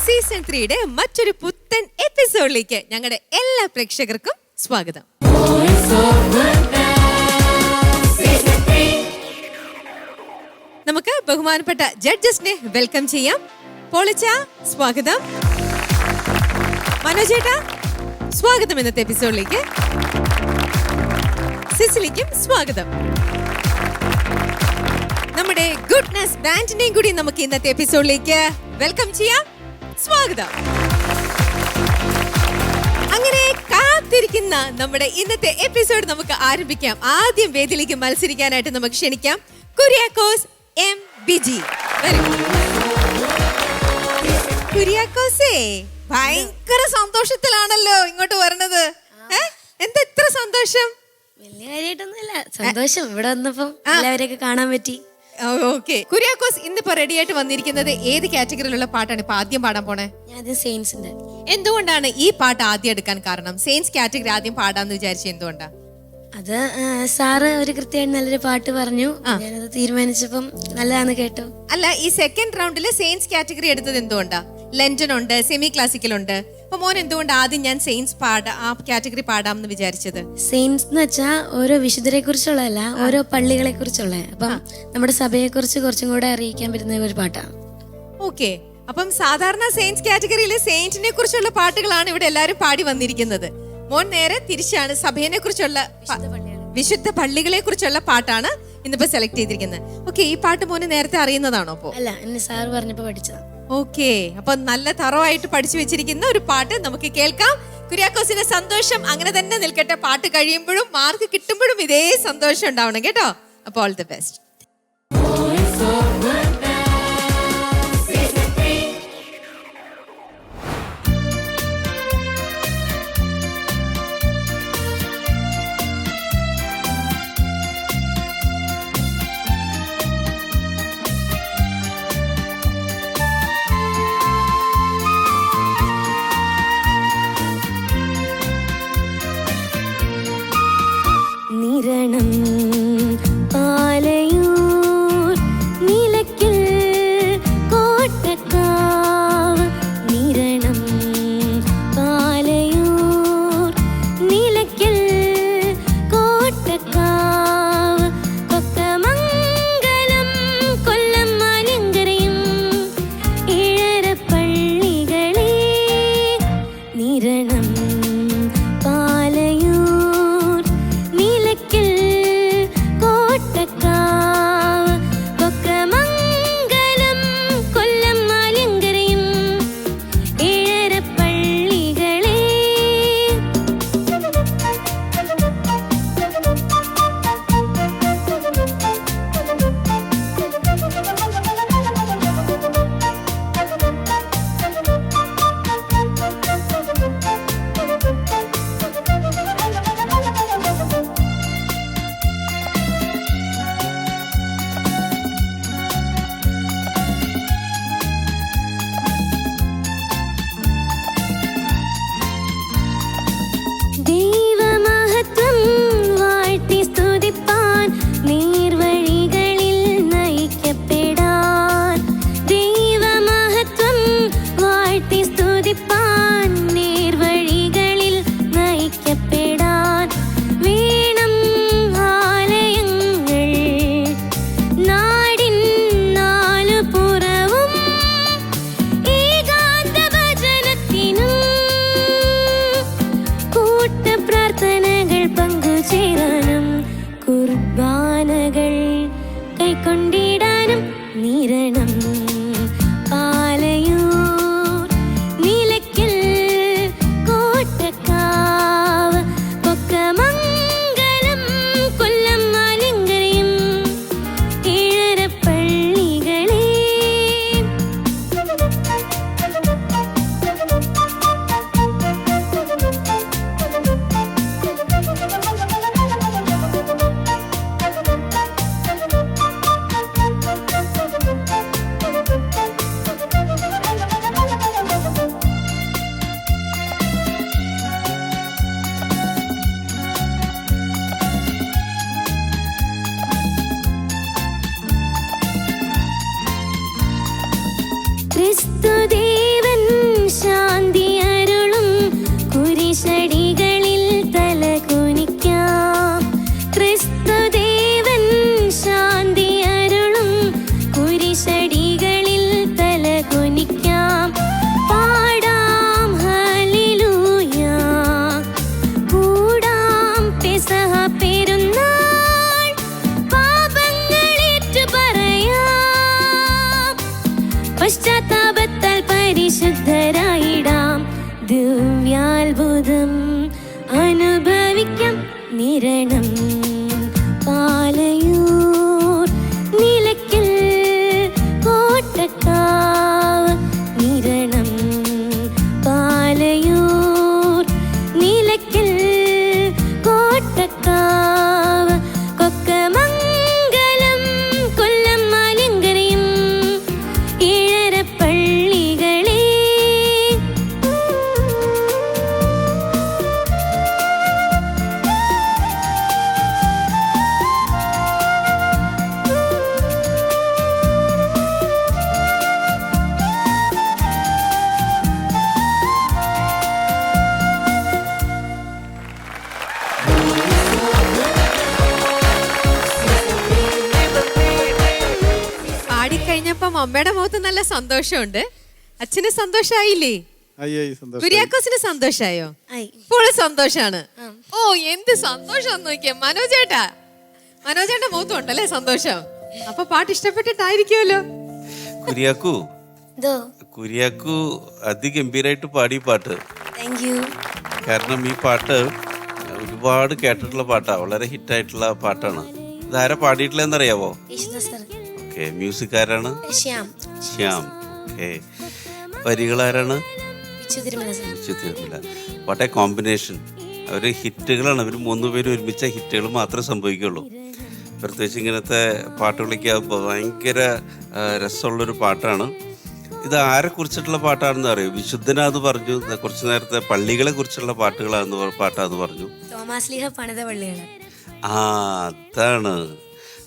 Season 3യുടെ മറ്റൊരു പുത്തൻ എപ്പിസോഡിലേക്ക് ഞങ്ങളുടെ എല്ലാ പ്രേക്ഷകർക്കും സ്വാഗതം. നമുക്ക് ബഹുമാനപ്പെട്ട ജഡ്ജസിനെ വെൽക്കം ചെയ്യാം. പോളിച്ച സ്വാഗതം, മനോജേട്ടാ സ്വാഗതം ഇന്നത്തെ എപ്പിസോഡിലേക്ക്, സിസിലിക്കും സ്വാഗതം. നമ്മുടെ ഗുഡ്നസ് ബാൻഡിനെയും കൂടി നമുക്ക് ഇന്നത്തെ എപ്പിസോഡിലേക്ക് വെൽക്കം ചെയ്യാം. സ്വാഗതം. അങ്ങനെ കാത്തിരിക്കുന്ന നമ്മുടെ ഇന്നത്തെ എപ്പിസോഡ് നമുക്ക് ആരംഭിക്കാം. ആദ്യം വേദിയിലേക്ക് മത്സരിക്കാനായിട്ട് നമുക്ക് ക്ഷണിക്കാം കുര്യാക്കോസ് എം ബിജി. കുര്യാക്കോസേ, ഭയങ്കര സന്തോഷത്തിലാണല്ലോ ഇങ്ങോട്ട് വരണത്. എന്താ ഇത്ര സന്തോഷം? വലിയ കാര്യമായിട്ടൊന്നുമില്ല, സന്തോഷം ഇവിടെ വന്നപ്പോ എല്ലാവരെയൊക്കെ കാണാൻ പറ്റി. ഓക്കെ കുര്യാക്കോസ്, ഇന്നിപ്പോ റെഡി ആയിട്ട് വന്നിരിക്കുന്നത് ഏത് കാറ്റഗറിയിലുള്ള പാട്ടാണ് ഇപ്പൊ ആദ്യം പാടാൻ പോണേ? സെയിൻസിന്റെ. എന്തുകൊണ്ടാണ് ഈ പാട്ട് ആദ്യം എടുക്കാൻ കാരണം? സെയിൻസ് കാറ്റഗറി ആദ്യം പാടാന്ന് വിചാരിച്ച എന്തുകൊണ്ടാ? അത് സാറ് ഒരു കൃത്യമായിട്ട് നല്ലൊരു പാട്ട് പറഞ്ഞു, ഞാനത് തീരുമാനിച്ചപ്പം നല്ലതാന്ന് കേട്ടു. അല്ല, ഈ സെക്കൻഡ് റൗണ്ടില് സെയിൻസ് കാറ്റഗറി എടുത്തത് എന്തുകൊണ്ടാ? ലണ്ടൻ ഉണ്ട്, സെമി ക്ലാസിക്കൽ ഉണ്ട്. അപ്പൊ മോൻ എന്തുകൊണ്ട് ആദ്യം ഞാൻ സെയിൻസ് ആ കാറ്റഗറി പാടാമെന്ന് വിചാരിച്ചത്? സെയിൻസ് എന്ന് വെച്ചാൽ ഓരോ വിശുദ്ധരെ കുറിച്ചുള്ളതല്ല, ഓരോ പള്ളികളെ കുറിച്ചുള്ള, അപ്പം നമ്മുടെ സഭയെ കുറിച്ച് കുറച്ചും കൂടെ അറിയിക്കാൻ പറ്റുന്ന ഒരു പാട്ടാണ്. ഓക്കെ, അപ്പം സാധാരണ സെയിൻസ് കാറ്റഗറിയിൽ സെയിന്റിനെ കുറിച്ചുള്ള പാട്ടുകളാണ് ഇവിടെ എല്ലാരും പാടി വന്നിരിക്കുന്നത്. മോൻ നേരെ തിരിച്ചാണ് സഭയെ കുറിച്ചുള്ള, വിശുദ്ധ പള്ളികളെ കുറിച്ചുള്ള പാട്ടാണ് ഇന്നിപ്പോ സെലക്ട് ചെയ്തിരിക്കുന്നത്. ഓക്കെ, ഈ പാട്ട് മോന് നേരത്തെ അറിയുന്നതാണോ? അപ്പോ അല്ല, എന്നെ സാറ് പറഞ്ഞപ്പോ പഠിച്ചതാണ്. ഓക്കെ, അപ്പൊ നല്ല തറവായിട്ട് പഠിച്ചു വെച്ചിരിക്കുന്ന ഒരു പാട്ട് നമുക്ക് കേൾക്കാം. കുര്യാക്കോസിന്റെ സന്തോഷം അങ്ങനെ തന്നെ നിൽക്കട്ടെ. പാട്ട് കഴിയുമ്പോഴും മാർക്ക് കിട്ടുമ്പോഴും ഇതേ സന്തോഷം ഉണ്ടാവണം കേട്ടോ. അപ്പൊ all the best. Niranam Palayur Nilakkal Kottakkavu, Niranam Palayur Nilakkal Kottakkavu, Kokkamangalam Kollam മാലങ്കരയും ഇഴരപ്പള്ളികളെ, നിരണം പാലയൂർ കോട്ടക്കാവ്. നിരണം പാലയൂർ നിലയ്ക്കൽ കോട്ടക്കാവ് കൊക്കമംഗലം കൊല്ലം ആലിങ്കരയും ഏഴരപ്പള്ളികളെ. ക്രിസ്തുദേവൻ ശാന്തി അരുളും കുരിശടികളിൽ തലകുനിക്കാം. ക്രിസ്തുദേവൻ ശാന്തി അരുളും കുരിശടികളിൽ തലകുനിക്കാം. പാടാം ഹല്ലേലൂയ, കൂടാം പെസഹ പെരുന്നാൾ, പാപങ്ങളേറ്റു പറയാം. പശ്ചാത്താപത്താൽ പരിശുദ്ധരായിടാം, ദിവ്യാത്ഭുതം അനുഭവിക്കാം. നിരണം പാലയൂർ നിലയ്ക്കൽ കോട്ടക്കാവ്. നിരണം പാലയൂർ നിലയ്ക്കൽ കോട്ടക്കാവ് കൊക്കമംഗലം കൊല്ലം ആലിങ്കരയും ഏഴരപ്പള്ളികളെ. പാടിക്കഴിഞ്ഞപ്പം അമ്മയുടെ മുഖത്ത് നല്ല സന്തോഷമുണ്ട്. അച്ഛന് സന്തോഷായില്ലേ? കുര്യാക്കോസിന് സന്തോഷായോ? ഇപ്പോൾ സന്തോഷാണ്. ഓ, എന്ത് സന്തോഷം നോക്കിയാ മനോജേട്ടാ. മനോജേട്ടന്റെ മുഖത്തും ഉണ്ടല്ലേ സന്തോഷം. അപ്പൊ പാട്ട് ഇഷ്ടപ്പെട്ടിട്ടായിരിക്കുമല്ലോ. കുര്യാക്കു അതിഗംഭീരായിട്ട് പാടി പാട്ട്. കാരണം ഈ പാട്ട് ഒരുപാട് കേട്ടിട്ടുള്ള പാട്ടാ, വളരെ ഹിറ്റായിട്ടുള്ള പാട്ടാണ്. ഇതാരാ പാടിയിട്ടില്ലെന്നറിയാവോ? ഓക്കെ. മ്യൂസിക് ആരാണ്? ശ്യാം. ഓക്കെ. വരികളാരാണ്? What a combination. അവര് ഹിറ്റുകളാണ്. അവർ 3 പേരും ഒരുമിച്ച ഹിറ്റുകൾ മാത്രമേ സംഭവിക്കുള്ളൂ. പ്രത്യേകിച്ച് ഇങ്ങനത്തെ പാട്ടുകളൊക്കെ ആകുമ്പോൾ ഭയങ്കര രസമുള്ളൊരു പാട്ടാണ്. ഇത് ആരെ കുറിച്ചിട്ടുള്ള പാട്ടാണെന്ന് അറിയോ? വിശുദ്ധനാന്ന് പറഞ്ഞു. കുറച്ചു നേരത്തെ പള്ളികളെ കുറിച്ചുള്ള പാട്ടാന്ന് പറഞ്ഞു. അതാണ്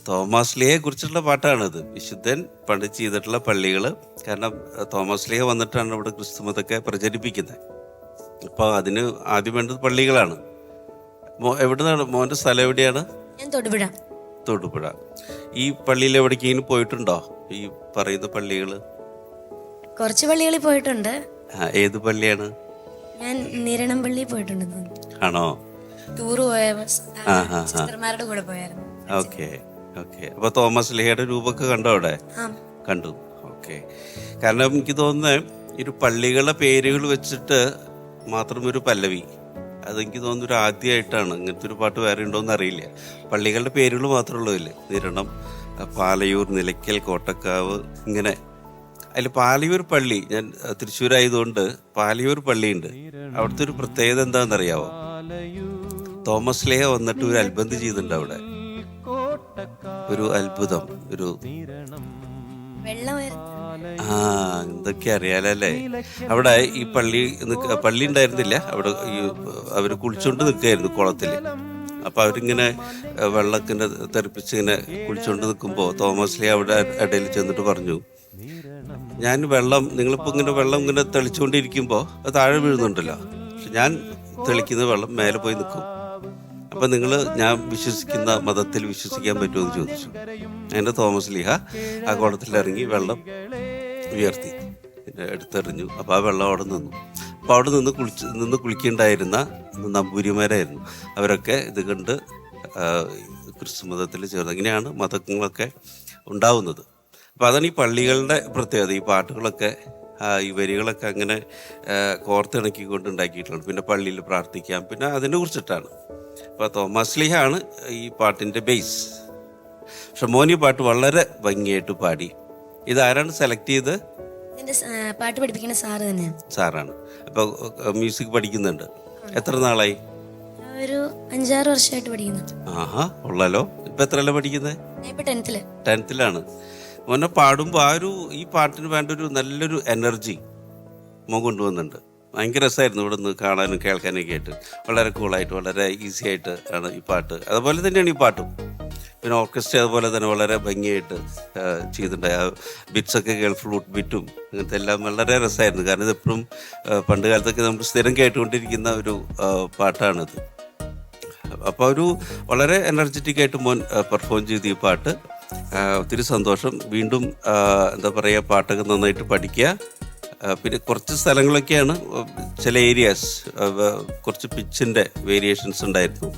തോമസ് ലീഹയെ കുറിച്ചുള്ള പാട്ടാണിത്. വിശുദ്ധൻ പണ്ട് ചെയ്തിട്ടുള്ള പള്ളികള്. കാരണം തോമസ് ലീഹ വന്നിട്ടാണ് ഇവിടെ ക്രിസ്തുമതമൊക്കെ പ്രചരിപ്പിക്കുന്നത്. അപ്പോൾ അതിന് ആദ്യം വേണ്ടത് പള്ളികളാണ്. എവിടുന്നാണ് മോന്റെ സ്ഥലം? എവിടെയാണ്? തൊടുപുഴ. ഈ പള്ളിയിൽ എവിടേക്കെങ്കിലും പോയിട്ടുണ്ടോ? ഈ പറയുന്ന പള്ളികള്? കുറച്ച് പള്ളികളിൽ പോയിട്ടുണ്ട്. ഏത് പള്ളിയാണ്? ഞാൻ നിരണം പള്ളി പോയിട്ടുണ്ട്. ആണോ? ടൂർ പോയ സിസ്റ്റർമാരുടെ കൂടെ പോയായിരുന്നു. ഓക്കെ. അപ്പൊ തോമസ് ലീഹയുടെ രൂപമൊക്കെ കണ്ടോ അവിടെ? കണ്ടു. ഓക്കെ. കാരണം എനിക്ക് തോന്നുന്നത് ഒരു പള്ളികളുടെ പേരുകൾ വെച്ചിട്ട് മാത്രം ഒരു പല്ലവി, അതെനിക്ക് തോന്നുന്നു ഒരു ആദ്യമായിട്ടാണ്. ഇങ്ങനത്തെ ഒരു പാട്ട് വേറെ ഉണ്ടോയെന്ന് അറിയില്ല. പള്ളികളുടെ പേരുകൾ മാത്രമേ ഉള്ളൂ. നിരണം, പാലയൂർ, നിലയ്ക്കൽ, കോട്ടക്കാവ്, ഇങ്ങനെ. അതിൽ പാലയൂർ പള്ളി, ഞാൻ തൃശ്ശൂരായതുകൊണ്ട് പാലയൂർ പള്ളിയുണ്ട്. അവിടുത്തെ ഒരു പ്രത്യേകത എന്താണെന്നറിയാവോ? തോമസ് ലീഹ വന്നിട്ട് ഒരു അത്ഭുതം ചെയ്തിട്ടുണ്ട് അവിടെ. ഒരു അത്ഭുതം, ഒരു എന്തൊക്കെ അറിയാലല്ലേ. അവിടെ ഈ പള്ളി ഉണ്ടായിരുന്നില്ല. അവിടെ ഈ അവര് കുളിച്ചോണ്ട് നിൽക്കായിരുന്നു കുളത്തില്. അപ്പൊ അവരിങ്ങനെ വെള്ളത്തിനെ തെറിപ്പിച്ച് ഇങ്ങനെ കുളിച്ചോണ്ട് നിൽക്കുമ്പോ തോമസ് ലീഹ അവിടെ ഇടയിൽ ചെന്നിട്ട് പറഞ്ഞു, ഞാൻ നിങ്ങളിപ്പോ ഇങ്ങനെ വെള്ളം ഇങ്ങനെ തെളിച്ചുകൊണ്ടിരിക്കുമ്പോ അത് താഴെ വീഴുന്നുണ്ടല്ലോ, പക്ഷെ ഞാൻ തെളിക്കുന്ന വെള്ളം മേലെ പോയി നിൽക്കും. അപ്പൊ ഞാൻ വിശ്വസിക്കുന്ന മതത്തിൽ വിശ്വസിക്കാൻ പറ്റുമെന്ന് ചോദിച്ചു. അതിന്റെ തോമസ് ലീഹ ആ കുളത്തിലിറങ്ങി വെള്ളം ഉയർത്തി എടുത്തെറിഞ്ഞു. അപ്പൊ ആ വെള്ളം അവിടെ നിന്നു. അപ്പൊ അവിടെ നിന്ന് കുളിക്കുണ്ടായിരുന്ന നമ്പൂരിമാരായിരുന്നു. അവരൊക്കെ ഇത് കണ്ട് ക്രിസ്തു മതത്തിൽ ചേർന്ന്. അങ്ങനെയാണ് മതങ്ങളൊക്കെ ഉണ്ടാവുന്നത്. അപ്പോൾ അതാണ് ഈ പള്ളികളുടെ പ്രത്യേകത. ഈ പാട്ടുകളൊക്കെ ഈ വരികളൊക്കെ അങ്ങനെ കോർത്തിണക്കിക്കൊണ്ട് ഉണ്ടാക്കിയിട്ടുള്ളത്. പിന്നെ പള്ളിയിൽ പ്രാർത്ഥിക്കാം, പിന്നെ അതിനെ കുറിച്ചിട്ടാണ്. അപ്പോൾ തോമസ് ലീഹ ആണ് ഈ പാട്ടിൻ്റെ ബേസ്. പക്ഷെ മോൻ ഈ പാട്ട് വളരെ ഭംഗിയായിട്ട് പാടി. ഇതാരാണ് സെലക്ട് ചെയ്ത്? എൻ്റെ പാട്ട് പഠിപ്പിക്കുന്ന സാറ് തന്നെയാണ്. സാറാണ്. അപ്പോൾ മ്യൂസിക് പഠിക്കുന്നുണ്ട്. എത്ര നാളായി? ഒരു 5-6 വർഷമായിട്ട് പഠിക്കുന്നു. ആഹാ, ഉള്ളല്ലോ. ഇപ്പം എത്രയല്ല പഠിക്കുന്നത്? ഞാൻ ഇപ്പൊ 10th. 10th മോനെ പാടുമ്പോൾ ഈ പാട്ടിന് വേണ്ട ഒരു നല്ലൊരു എനർജി മോൻ കൊണ്ടുവന്നുണ്ട്. ഭയങ്കര രസമായിരുന്നു ഇവിടെ നിന്ന് കാണാനും കേൾക്കാനൊക്കെ ആയിട്ട്. വളരെ കൂളായിട്ട്, വളരെ ഈസി ആയിട്ട് ആണ് ഈ പാട്ട്. അതുപോലെ തന്നെയാണ് ഈ പാട്ടും. പിന്നെ ഓർക്കസ്ട്ര അതുപോലെ തന്നെ വളരെ ഭംഗിയായിട്ട് ചെയ്തിട്ടുണ്ട്. ആ ബിറ്റ്സൊക്കെ ഫ്ലൂട്ട് ബിറ്റും അങ്ങനത്തെ എല്ലാം വളരെ രസമായിരുന്നു. കാരണം ഇതെപ്പോഴും പണ്ട് കാലത്തൊക്കെ നമുക്ക് സ്ഥിരം കേട്ടുകൊണ്ടിരിക്കുന്ന ഒരു പാട്ടാണിത്. അപ്പോൾ ഒരു വളരെ എനർജറ്റിക് ആയിട്ട് മോൻ പെർഫോം ചെയ്ത് ഈ പാട്ട്. ഒത്തിരി സന്തോഷം. വീണ്ടും എന്താ പറയുക, പാട്ടൊക്കെ നന്നായിട്ട് പഠിക്കുക. പിന്നെ കുറച്ച് സ്ഥലങ്ങളൊക്കെയാണ്, ചില ഏരിയാസ് കുറച്ച് പിച്ചിൻ്റെ വേരിയേഷൻസ് ഉണ്ടായിരുന്നു.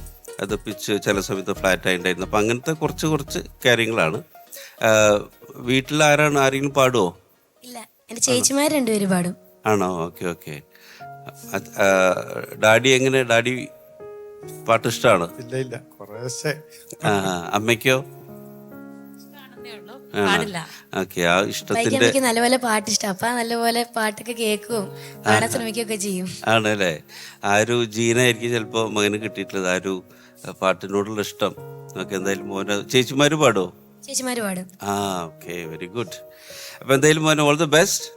അത് പിച്ച് ചില സമയത്ത് ഫ്ലാറ്റായി ഉണ്ടായിരുന്നു. അപ്പം അങ്ങനത്തെ കുറച്ച് കാര്യങ്ങളാണ്. വീട്ടിൽ ആരെങ്കിലും പാടുമോ? ഇല്ല, എൻ്റെ ചേച്ചിമാർ 2 പേര് പാടും. ആണോ? ഓക്കെ. ഡാഡി എങ്ങനെ? ഡാഡി പാട്ട് ഇഷ്ടമാണ്? ഇല്ല കുറേശ്ശെ. അമ്മയ്ക്കോ? ഓക്കെ. ആ ഇഷ്ടത്തിന്റെ നല്ലപോലെ പാട്ട് ഇഷ്ടം. അപ്പൊ നല്ലപോലെ പാട്ടൊക്കെ കേൾക്കും, പാടാൻ ശ്രമിക്കുകയൊക്കെ ചെയ്യും. ആണല്ലേ? ആ ഒരു ജീനായിരിക്കും ചിലപ്പോ മകന് കിട്ടിയിട്ടുള്ളത്, ആ ഒരു പാട്ടിനോടുള്ള ഇഷ്ടം. ഓക്കെ. എന്തായാലും മോനെ ചേച്ചിമാര് പാടുമോ? ചേച്ചിമാര് പാടും. Okay, very good. അപ്പൊ എന്തായാലും മോനെ ഓൾ ദി ബെസ്റ്റ്.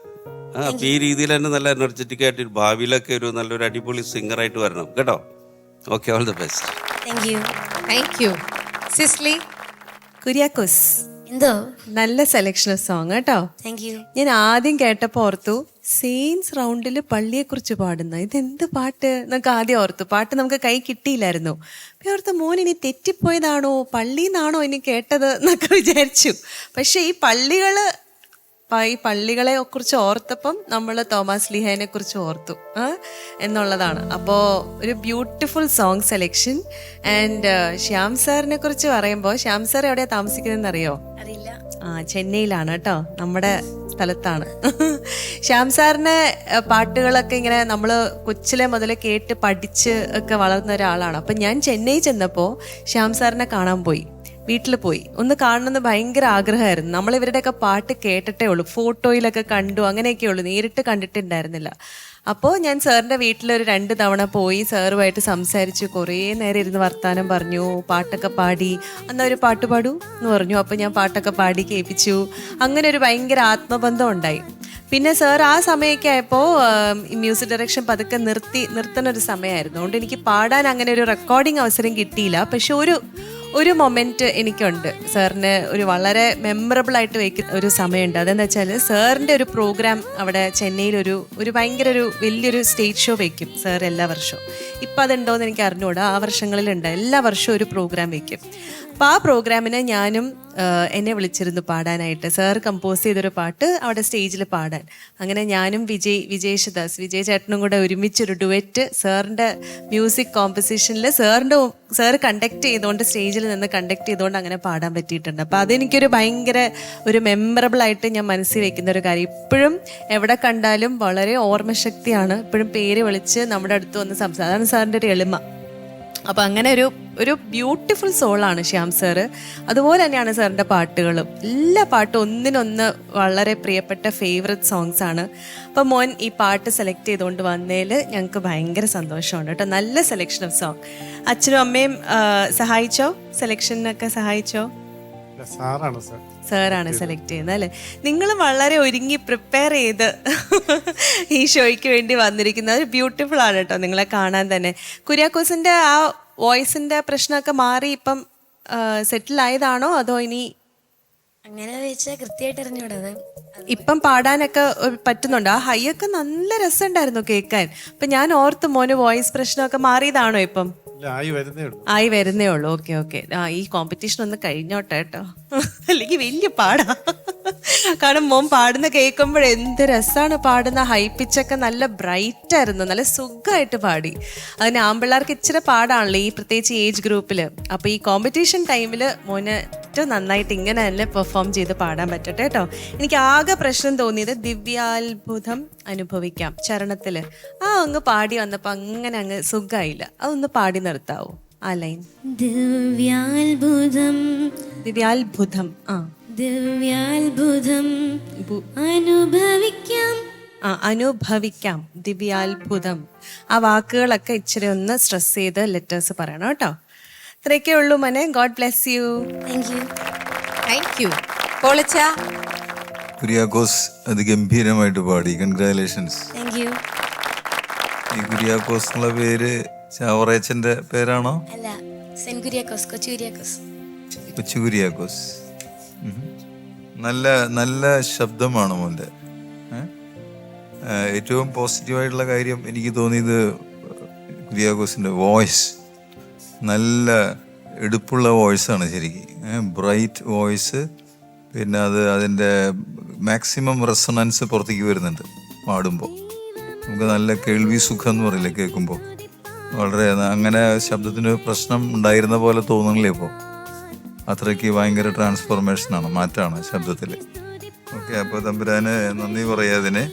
അപ്പൊ ഈ രീതിയിൽ തന്നെ നല്ല എനർജറ്റിക് ആയിട്ട് ഭാവിയിലൊക്കെ ഒരു നല്ലൊരു അടിപൊളി സിംഗറായിട്ട് വരണം കേട്ടോ. Okay, all the best. Thank you. Cisly Kuriakose, എന്തോ നല്ല സെലക്ഷൻ ഓഫ് സോങ് കേട്ടോ. Thank you. ഞാൻ ആദ്യം കേട്ടപ്പോൾ ഓർത്തു സെയിൻസ് റൗണ്ടിൽ പള്ളിയെക്കുറിച്ച് പാടുന്ന ഇതെന്ത് പാട്ട് എന്നൊക്കെ ആദ്യം ഓർത്തു. പാട്ട് നമുക്ക് കൈ കിട്ടിയില്ലായിരുന്നു. അപ്പം ഓർത്തു മോൻ ഇനി തെറ്റിപ്പോയതാണോ, പള്ളിന്നാണോ ഇനി കേട്ടത് എന്നൊക്കെ വിചാരിച്ചു. പക്ഷെ ഈ പള്ളികളെ കുറിച്ച് ഓർത്തപ്പം നമ്മൾ തോമസ് ലീഹനെ കുറിച്ച് ഓർത്തു എന്നുള്ളതാണ്. അപ്പോൾ ഒരു beautiful song selection. And Shyam സാറിനെ കുറിച്ച് പറയുമ്പോൾ, ശ്യാം സാർ എവിടെയാണ് താമസിക്കുന്നതെന്ന് അറിയോ? അറിയില്ല. ചെന്നൈയിലാണ് കേട്ടോ, നമ്മുടെ സ്ഥലത്താണ്. ശ്യാം സാറിന്റെ പാട്ടുകളൊക്കെ ഇങ്ങനെ നമ്മൾ കൊച്ചിലെ മുതലേ കേട്ട് പഠിച്ച് ഒക്കെ വളർന്ന ഒരാളാണ്. അപ്പം ഞാൻ ചെന്നൈ ചെന്നപ്പോൾ ശ്യാം സാറിനെ കാണാൻ പോയി. വീട്ടിൽ പോയി ഒന്ന് കാണണമെന്ന് ഭയങ്കര ആഗ്രഹമായിരുന്നു. നമ്മൾ ഇവരുടെയൊക്കെ പാട്ട് കേട്ടിട്ടേ ഉള്ളൂ, ഫോട്ടോയിലൊക്കെ കണ്ടു, അങ്ങനെയൊക്കെ ഉള്ളൂ, നേരിട്ട് കണ്ടിട്ടുണ്ടായിരുന്നില്ല. അപ്പോൾ ഞാൻ സാറിൻ്റെ വീട്ടിലൊരു 2 തവണ പോയി സാറുമായിട്ട് സംസാരിച്ചു. കുറേ നേരം ഇരുന്ന് വർത്താനം പറഞ്ഞു, പാട്ടൊക്കെ പാടി. എന്നാൽ ഒരു പാട്ട് പാടൂ എന്ന് പറഞ്ഞു. അപ്പോൾ ഞാൻ പാട്ടൊക്കെ പാടി കേൾപ്പിച്ചു. അങ്ങനെ ഒരു ഭയങ്കര ആത്മബന്ധം ഉണ്ടായി. പിന്നെ സാർ ആ സമയമൊക്കെ ആയപ്പോൾ മ്യൂസിക് ഡയറക്ഷൻ പതുക്കെ നിർത്തുന്ന ഒരു സമയമായിരുന്നു. അതുകൊണ്ട് എനിക്ക് പാടാൻ അങ്ങനെ ഒരു റെക്കോർഡിങ് അവസരം കിട്ടിയില്ല. പക്ഷെ ഒരു മൊമെന്റ് എനിക്കുണ്ട്. സാറിന് ഒരു വളരെ മെമ്മറബിൾ ആയിട്ട് വയ്ക്കുന്ന ഒരു സമയമുണ്ട്. അതെന്ന് വെച്ചാൽ സാറിൻ്റെ ഒരു പ്രോഗ്രാം അവിടെ ചെന്നൈയിൽ ഒരു ഭയങ്കര വലിയൊരു സ്റ്റേജ് ഷോ വയ്ക്കും സാർ എല്ലാ വർഷവും. ഇപ്പം അതുണ്ടോയെന്ന് എനിക്ക് അറിഞ്ഞുകൂടാ. ആ വർഷങ്ങളിലുണ്ട്, എല്ലാ വർഷവും ഒരു പ്രോഗ്രാം വയ്ക്കും. അപ്പോൾ ആ പ്രോഗ്രാമിന് ഞാനും എന്നെ വിളിച്ചിരുന്നു പാടാനായിട്ട്. സാർ കമ്പോസ് ചെയ്തൊരു പാട്ട് അവിടെ സ്റ്റേജിൽ പാടാൻ. അങ്ങനെ ഞാനും വിജയ് ചേട്ടനും കൂടെ ഒരുമിച്ചൊരു ഡുവറ്റ് സാറിൻ്റെ മ്യൂസിക് കോമ്പസിഷനിൽ സാർ കണ്ടക്ട് ചെയ്തുകൊണ്ട്, സ്റ്റേജിൽ നിന്ന് കണ്ടക്ട് ചെയ്തുകൊണ്ട് അങ്ങനെ പാടാൻ പറ്റിയിട്ടുണ്ട്. അപ്പോൾ അതെനിക്കൊരു ഭയങ്കര ഒരു മെമ്മറബിൾ ആയിട്ട് ഞാൻ മനസ്സിൽ വെക്കുന്ന ഒരു കാര്യം. ഇപ്പോഴും എവിടെ കണ്ടാലും വളരെ ഓർമ്മശക്തിയാണ്. ഇപ്പോഴും പേര് വിളിച്ച് നമ്മുടെ അടുത്ത് വന്ന് സംസാരിക്കും. അതാണ് സാറിൻ്റെ ഒരു എളിമ. അപ്പം അങ്ങനെ ഒരു ബ്യൂട്ടിഫുൾ സോളാണ് ശ്യാം സാറ്. അതുപോലെ തന്നെയാണ് സാറിൻ്റെ പാട്ടുകളും. എല്ലാ പാട്ടും ഒന്നിനൊന്ന് വളരെ പ്രിയപ്പെട്ട ഫേവററ്റ് സോങ്സ് ആണ്. അപ്പം മോൻ ഈ പാട്ട് സെലക്ട് ചെയ്തുകൊണ്ട് വന്നതിൽ ഞങ്ങൾക്ക് ഭയങ്കര സന്തോഷമുണ്ട് കേട്ടോ. നല്ല സെലക്ഷൻ ഓഫ് സോങ്. അച്ഛനും അമ്മയും സഹായിച്ചോ? സെലക്ഷനൊക്കെ സഹായിച്ചോ? സാറാണ് സെലക്ട് ചെയ്യുന്നത് അല്ലേ? നിങ്ങൾ വളരെ ഒരുങ്ങി പ്രിപ്പയർ ചെയ്ത് ഈ ഷോയ്ക്ക് വേണ്ടി വന്നിരിക്കുന്നത്. ബ്യൂട്ടിഫുൾ ആണ് കേട്ടോ നിങ്ങളെ കാണാൻ തന്നെ. കുര്യാക്കോസിന്റെ ആ വോയിസിന്റെ പ്രശ്നമൊക്കെ മാറി ഇപ്പം സെറ്റിൽ ആയതാണോ, അതോ ഇനി? അങ്ങനെ വെച്ചാൽ കൃത്യമായിട്ട് അറിഞ്ഞൂടത്. ഇപ്പം പാടാനൊക്കെ പറ്റുന്നുണ്ട്. ആ ഹൈ ഒക്കെ നല്ല രസമുണ്ടായിരുന്നു കേൾക്കാൻ. അപ്പൊ ഞാൻ ഓർത്ത് മോന് വോയിസ് പ്രശ്നമൊക്കെ മാറിയതാണോ ഇപ്പം? ആയി വരുന്നേ ഉള്ളൂ. ഓക്കെ. ഈ കോമ്പറ്റീഷൻ ഒന്ന് കഴിഞ്ഞോട്ടെ കേട്ടോ, അല്ലെങ്കിൽ വലിയ പാടാ. കാരണം മോൻ പാടുന്ന കേൾക്കുമ്പോൾ എന്ത് രസമാണ് പാടുന്ന. ഹൈ പിച്ചൊക്കെ നല്ല ബ്രൈറ്റ് ആയിരുന്നു, നല്ല സുഖമായിട്ട് പാടി. അതിന് ആമ്പിള്ളേർക്ക് ഇച്ചിരി പാടാണല്ലോ ഈ പ്രത്യേകിച്ച് ഏജ് ഗ്രൂപ്പിൽ. അപ്പോൾ ഈ കോമ്പറ്റീഷൻ ടൈമിൽ മോന് ഏറ്റവും നന്നായിട്ട് ഇങ്ങനെ തന്നെ പെർഫോം ചെയ്ത് പാടാൻ പറ്റട്ടെ കേട്ടോ. എനിക്ക് ആകെ പ്രശ്നം തോന്നിയത് ദിവ്യാത്ഭുതം അനുഭവിക്കാം ചരണത്തില് അങ്ങ് പാടി വന്നപ്പോ അങ്ങനെ അങ്ങ് സുഖമായില്ല. അതൊന്ന് പാടി നിർത്താവോ ആ ലൈൻ? ദിവ്യാത്ഭുതം ദിവ്യാത്ഭുതം ദിവ്യാത്ഭുതം അനുഭവിക്കാം. അനുഭവിക്കാം, ദിവ്യാത്ഭുതം. ആ വാക്കുകളൊക്കെ ഇച്ചിരി ഒന്ന് സ്ട്രെസ് ചെയ്ത് ലെറ്റേഴ്സ് പറയണം കേട്ടോ. ഇത്രയൊക്കെ ഉള്ളൂ മോനെ. God bless you. Thank you. പോളച്ച കുര്യാക്കോസ് അതിഗംഭീരമായിട്ട് പാടി. കൺഗ്രാലേഷൻസ്. Thank you. ഈ കുര്യാക്കോസ് എന്നുള്ള പേര് ചാവറേച്ചന്റെ പേരാണോ? അല്ല, സെന്റ് കുര്യാക്കോസ്, കൊച്ചു കുര്യാക്കോസ്. കൊച്ചു കുര്യാക്കോസ്. നല്ല നല്ല ശബ്ദമാണ് മോൻ്റെ. ഏറ്റവും പോസിറ്റീവായിട്ടുള്ള കാര്യം എനിക്ക് തോന്നിയത് കുര്യാക്കോസിൻ്റെ വോയിസ്. നല്ല എടുപ്പുള്ള വോയിസാണ് ശരിക്കും. Bright voice. പിന്നെ അതിൻ്റെ മാക്സിമം റെസൊണൻസ് പുറത്തേക്ക് വരുന്നുണ്ട് പാടുമ്പോൾ. നമുക്ക് നല്ല കേൾവി സുഖം എന്ന് പറയില്ലേ കേൾക്കുമ്പോൾ. വളരെ അങ്ങനെ ശബ്ദത്തിന് പ്രശ്നം ഉണ്ടായിരുന്ന പോലെ തോന്നുന്നില്ലേ ഇപ്പോൾ? അത്രയ്ക്ക് ഭയങ്കര ട്രാൻസ്ഫോർമേഷനാണ്, മാറ്റമാണ് ശബ്ദത്തിൽ. ഓക്കെ, അപ്പോൾ തമ്പുരാന് നന്ദി പറയാതിന്.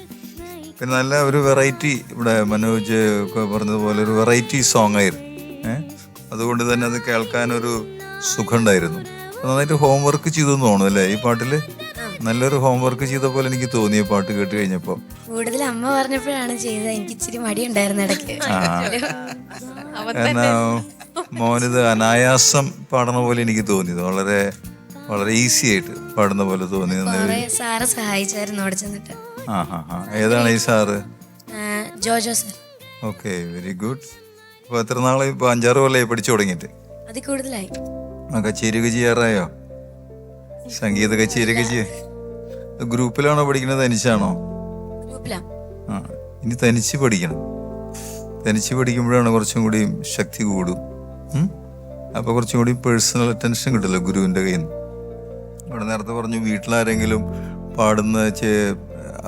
പിന്നെ നല്ല ഒരു വെറൈറ്റി, ഇവിടെ മനോജ് ഒക്കെ പറഞ്ഞതുപോലെ ഒരു വെറൈറ്റി സോങ് ആയിരുന്നു. അതുകൊണ്ട് തന്നെ അത് കേൾക്കാനൊരു സുഖം ഉണ്ടായിരുന്നു. നന്നായിട്ട് ഹോംവർക്ക് ചെയ്തെന്ന് തോന്നുന്നു അല്ലേ ഈ പാട്ടിൽ? നല്ലൊരു ഹോംവർക്ക് ചെയ്ത പോലെ എനിക്ക് തോന്നി പാട്ട് കേട്ട് കഴിഞ്ഞപ്പോൾ. കൂടുതൽ അമ്മ പറഞ്ഞപ്പോഴാണ് ചെയ്തത്. എനിക്ക് ഇച്ചിരി മടിയുണ്ടായിരുന്നു ഇടയ്ക്ക്. കാരണം മോനിത് അനായാസം പാടുന്ന പോലെ എനിക്ക് തോന്നിയത്. വളരെ വളരെ ഈസി ആയിട്ട് പാടുന്ന പോലെ തോന്നിയത്. സാറ് സഹായിച്ചായിരുന്നു അവിടെ ചെന്നിട്ട്. ഏതാണ് ഈ sir? Jojo sir. Okay, very good. അപ്പോൾ എത്ര നാളെ? ഇപ്പോൾ 5-6 കൊല്ലമായി പഠിച്ചു തുടങ്ങിയിട്ട്? അതിൽ കൂടുതലായി. കച്ചേരിയൊക്കെ ചെയ്യാറായോ? സംഗീത കച്ചേരിയൊക്കെ ഗ്രൂപ്പിലാണോ പഠിക്കുന്നത്, തനിച്ചാണോ? ഗ്രൂപ്പിലാ. ഇനി തനിച്ച് പഠിക്കണം. തനിച്ച് പഠിക്കുമ്പോഴാണ് കുറച്ചും കൂടി ശക്തി കൂടും. അപ്പോൾ കുറച്ചും കൂടി പേഴ്സണൽ അറ്റൻഷൻ കിട്ടില്ല ഗുരുവിൻ്റെ കയ്യിൽ നിന്ന്. ഇവിടെ നേരത്തെ പറഞ്ഞു വീട്ടിലാരെങ്കിലും പാടുന്ന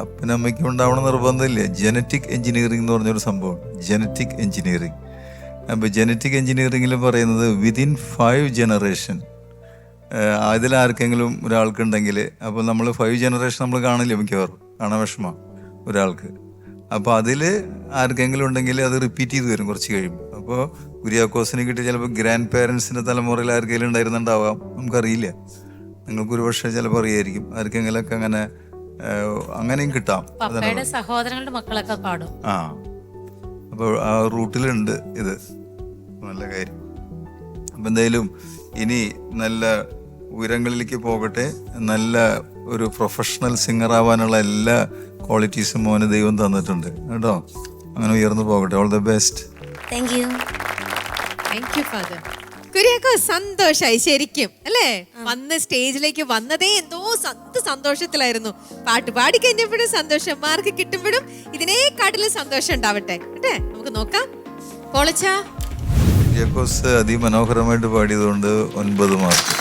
അപ്പനമ്മയ്ക്കും ഉണ്ടാവണം നിർബന്ധമില്ല. ജനറ്റിക് എഞ്ചിനീയറിംഗ് എന്ന് പറഞ്ഞൊരു സംഭവം. Genetic engineering. അപ്പോൾ ജനറ്റിക് എഞ്ചിനീയറിംഗിൽ പറയുന്നത് വിതിൻ 5 ജനറേഷൻ അതിലാർക്കെങ്കിലും ഒരാൾക്കുണ്ടെങ്കിൽ, അപ്പോൾ നമ്മൾ 5 ജനറേഷൻ നമ്മൾ കാണില്ല മിക്കവാറും, കാണാൻ വിഷമം ഒരാൾക്ക്. അപ്പോൾ അതിൽ ആർക്കെങ്കിലും ഉണ്ടെങ്കിൽ അത് റിപ്പീറ്റ് ചെയ്ത് വരും കുറച്ച് കഴിയുമ്പോൾ. അപ്പോൾ കുര്യാക്കോസിനെ കിട്ടിയ ചിലപ്പോൾ ഗ്രാൻഡ് പേരൻസിൻ്റെ തലമുറയിൽ ആർക്കെങ്കിലും ഉണ്ടായിരുന്നുണ്ടാവാം, നമുക്കറിയില്ല. നിങ്ങൾക്കൊരു പക്ഷേ ചിലപ്പോൾ അറിയായിരിക്കും. ആർക്കെങ്കിലൊക്കെ അങ്ങനെയും കിട്ടാം. സഹോദരങ്ങളുടെ മക്കളൊക്കെ പാടും. അപ്പോൾ ആ റൂട്ടിലുണ്ട് ഇത്. നല്ല കാര്യം. അപ്പം എന്തായാലും ഇനി നല്ല ഉയരങ്ങളിലേക്ക് പോകട്ടെ. നല്ല ഒരു പ്രൊഫഷണൽ സിംഗർ ആവാനുള്ള എല്ലാ ക്വാളിറ്റീസും മോന് ദൈവം തന്നിട്ടുണ്ട് കേട്ടോ. അങ്ങനെ ഉയർന്നു പോകട്ടെ. All the best. Thank U. Thank you father. Kuriako സന്തോഷായി ശരിക്കും അല്ലേ? വന്ന് സ്റ്റേജിലേക്ക് വന്നതേ എന്തോ സന്തോഷത്തിലായിരുന്നു. പാട്ട് പാടി കഴിഞ്ഞപ്പോഴും സന്തോഷം, മാർക്ക് കിട്ടുമ്പോഴും ഇതിനേക്കാട്ടിലും സന്തോഷം ഉണ്ടാവട്ടെ. കേട്ടെ, നമുക്ക് നോക്കാം. പോളച്ചാ കുര്യാക്കോസ് അതിമനോഹരമായിട്ട് പാടിയതുകൊണ്ട് 9 മാർക്ക്.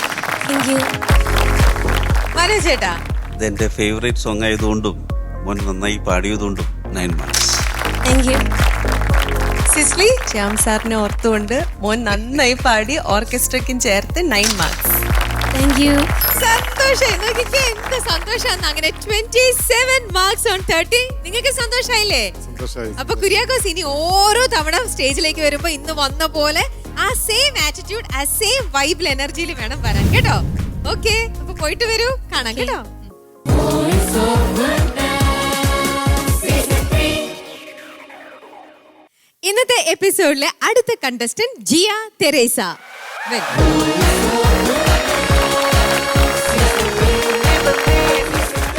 മനോജേട്ടാ, ഇതെന്റെ ഫേവറേറ്റ് സോങ് ആയതുകൊണ്ടും മോൻ നന്നായി പാടിയതുകൊണ്ടും 9 മാർക്സ്. സിസ്ലി, ശ്യാം സാറിനെ ഓർത്തുകൊണ്ട് മോൻ നന്നായി പാടി, ഓർക്കസ്ട്രയ്ക്കും ചേർത്ത് 9 മാർക്സ്. Thank you. സന്തോഷം. നോക്കിക്കേ എന്ത് സന്തോഷാന്ന്. അങ്ങനെ 27 മാർക്സ് ഓൺ 30. നിങ്ങൾക്ക് സന്തോഷായില്ലേ? അപ്പൊ കുര്യാക്കോസ് ഇനി ഓരോ തവണ സ്റ്റേജിലേക്ക് വരുമ്പോ ഇന്ന് വന്ന പോലെ ആ സെയിം ആറ്റിറ്റ്യൂഡ്, ആ സെയിം വൈബിൽ എനർജിയിൽ വേണം വരാൻ കേട്ടോ. ഓക്കെ, അപ്പൊ പോയിട്ട് വരൂ, കാണാം കേട്ടോ. ഇന്നത്തെ എപ്പിസോഡിലെ അടുത്ത contestant Jiya Teresa.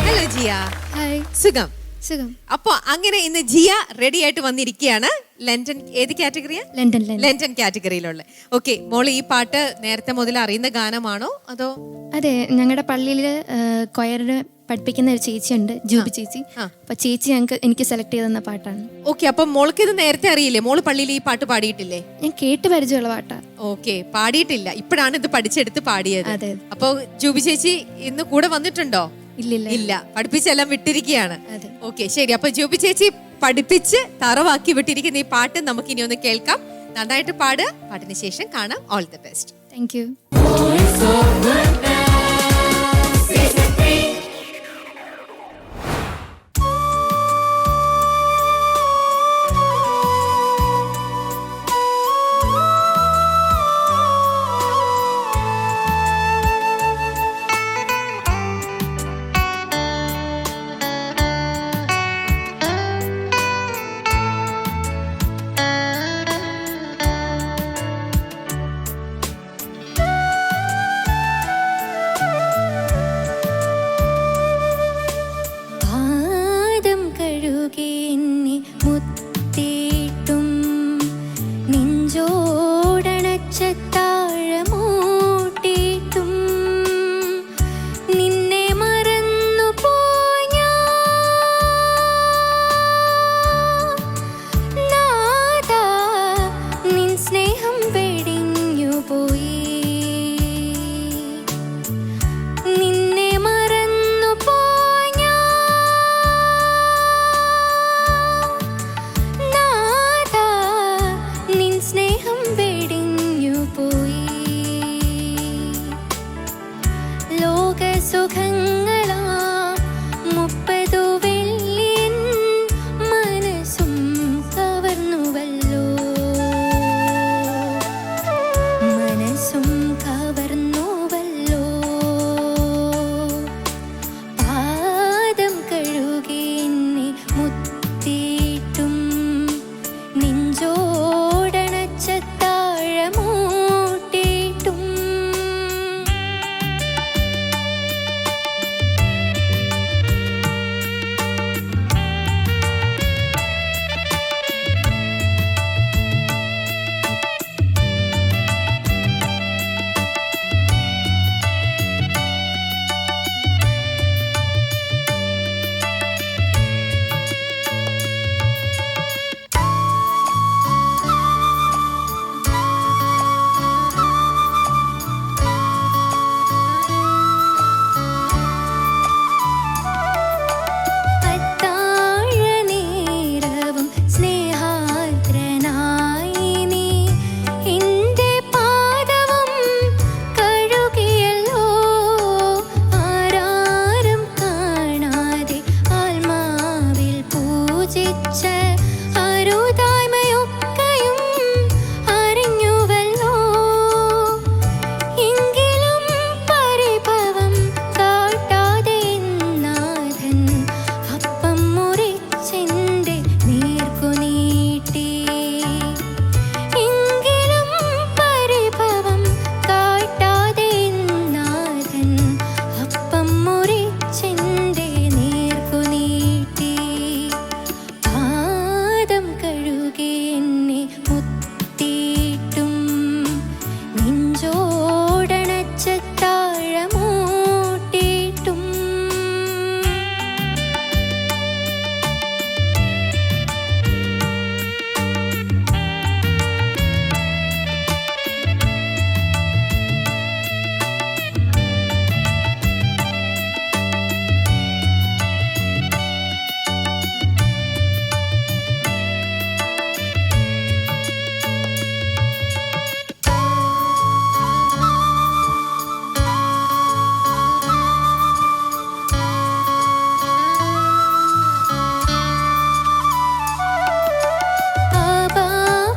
Hello Jiya. Hi. സുഖം? സുഖം. അപ്പൊ അങ്ങനെ ഇന്ന് ജിയ റെഡി ആയിട്ട് വന്നിരിക്കുകയാണ്. ലണ്ടൻ ഏത് കാറ്റഗറിയാ? ലണ്ടൻ കാറ്റഗറിയിലുള്ള. ഓക്കെ, മോള് ഈ പാട്ട് നേരത്തെ മുതൽ അറിയുന്ന ഗാനമാണോ അതോ? അതെ, ഞങ്ങളുടെ പള്ളിയിൽ കൊയറിന് പഠിപ്പിക്കുന്ന ഒരു ചേച്ചിയുണ്ട്, ജൂബി ചേച്ചി. അപ്പൊ ചേച്ചി എനിക്ക് സെലക്ട് ചെയ്ത് തന്ന പാട്ടാണ്. ഓക്കെ, അപ്പൊ മോൾക്ക് ഇത് നേരത്തെ അറിയില്ലേ? മോള് പള്ളിയിൽ ഈ പാട്ട് പാടിയിട്ടില്ലേ? ഞാൻ കേട്ട് പരിചയമുള്ള പാട്ടാ. ഓക്കെ, പാടിയിട്ടില്ല, ഇപ്പോഴാണ് ഇത് പഠിച്ചെടുത്ത് പാടിയത്. അതെ. അപ്പൊ ജൂബി ചേച്ചി ഇന്ന് കൂടെ വന്നിട്ടുണ്ടോ? ഇല്ല, പഠിപ്പിച്ചെല്ലാം വിട്ടിരിക്കുകയാണ്. ഓക്കെ, ശരി. അപ്പൊ ജൂബി ചേച്ചി പഠിപ്പിച്ച് തറവാക്കി വിട്ടിരിക്കുന്ന ഈ പാട്ട് നമുക്ക് ഇനി ഒന്ന് കേൾക്കാം. നന്നായിട്ട് പാടുക. പാട്ടിന് ശേഷം കാണാം. All the best. Thank you. ലോകസുഖങ്ങളാ 30 വെള്ളിയൻ മനസ്സും കവർന്നുവല്ലോ, മനസ്സും കവർന്നുവല്ലോ. പാദം കഴുകി എന്നെ മുത്തിയിട്ടും നെഞ്ചോടണച്ച താഴമൂട്ടിയിട്ടും അത്താഴനേരവും സ്നേഹാർദ്രനായി നീ എൻ്റെ പാദവും കഴുകിയല്ലോ. ആരാരും കാണാതെ ആത്മാവിൽ പൂജിച്ച അരുതായ്മയൊക്കെയും അറിഞ്ഞുവല്ലോ. എങ്കിലും പരിഭവം കാട്ടാതെ നാഥൻ അപ്പം മുറിച്ചെന്റെ നേർക്കു നീട്ടി. എങ്കിലും പരിഭവം കാട്ടാതെ നാഥൻ അപ്പം മുറിച്ചെന്റെ നേർക്കു നീട്ടി. പാദം കഴുകി എന്നെ മുത്തിയിട്ടും നെഞ്ചോടണച്ച താഴമൂട്ടിയിട്ടും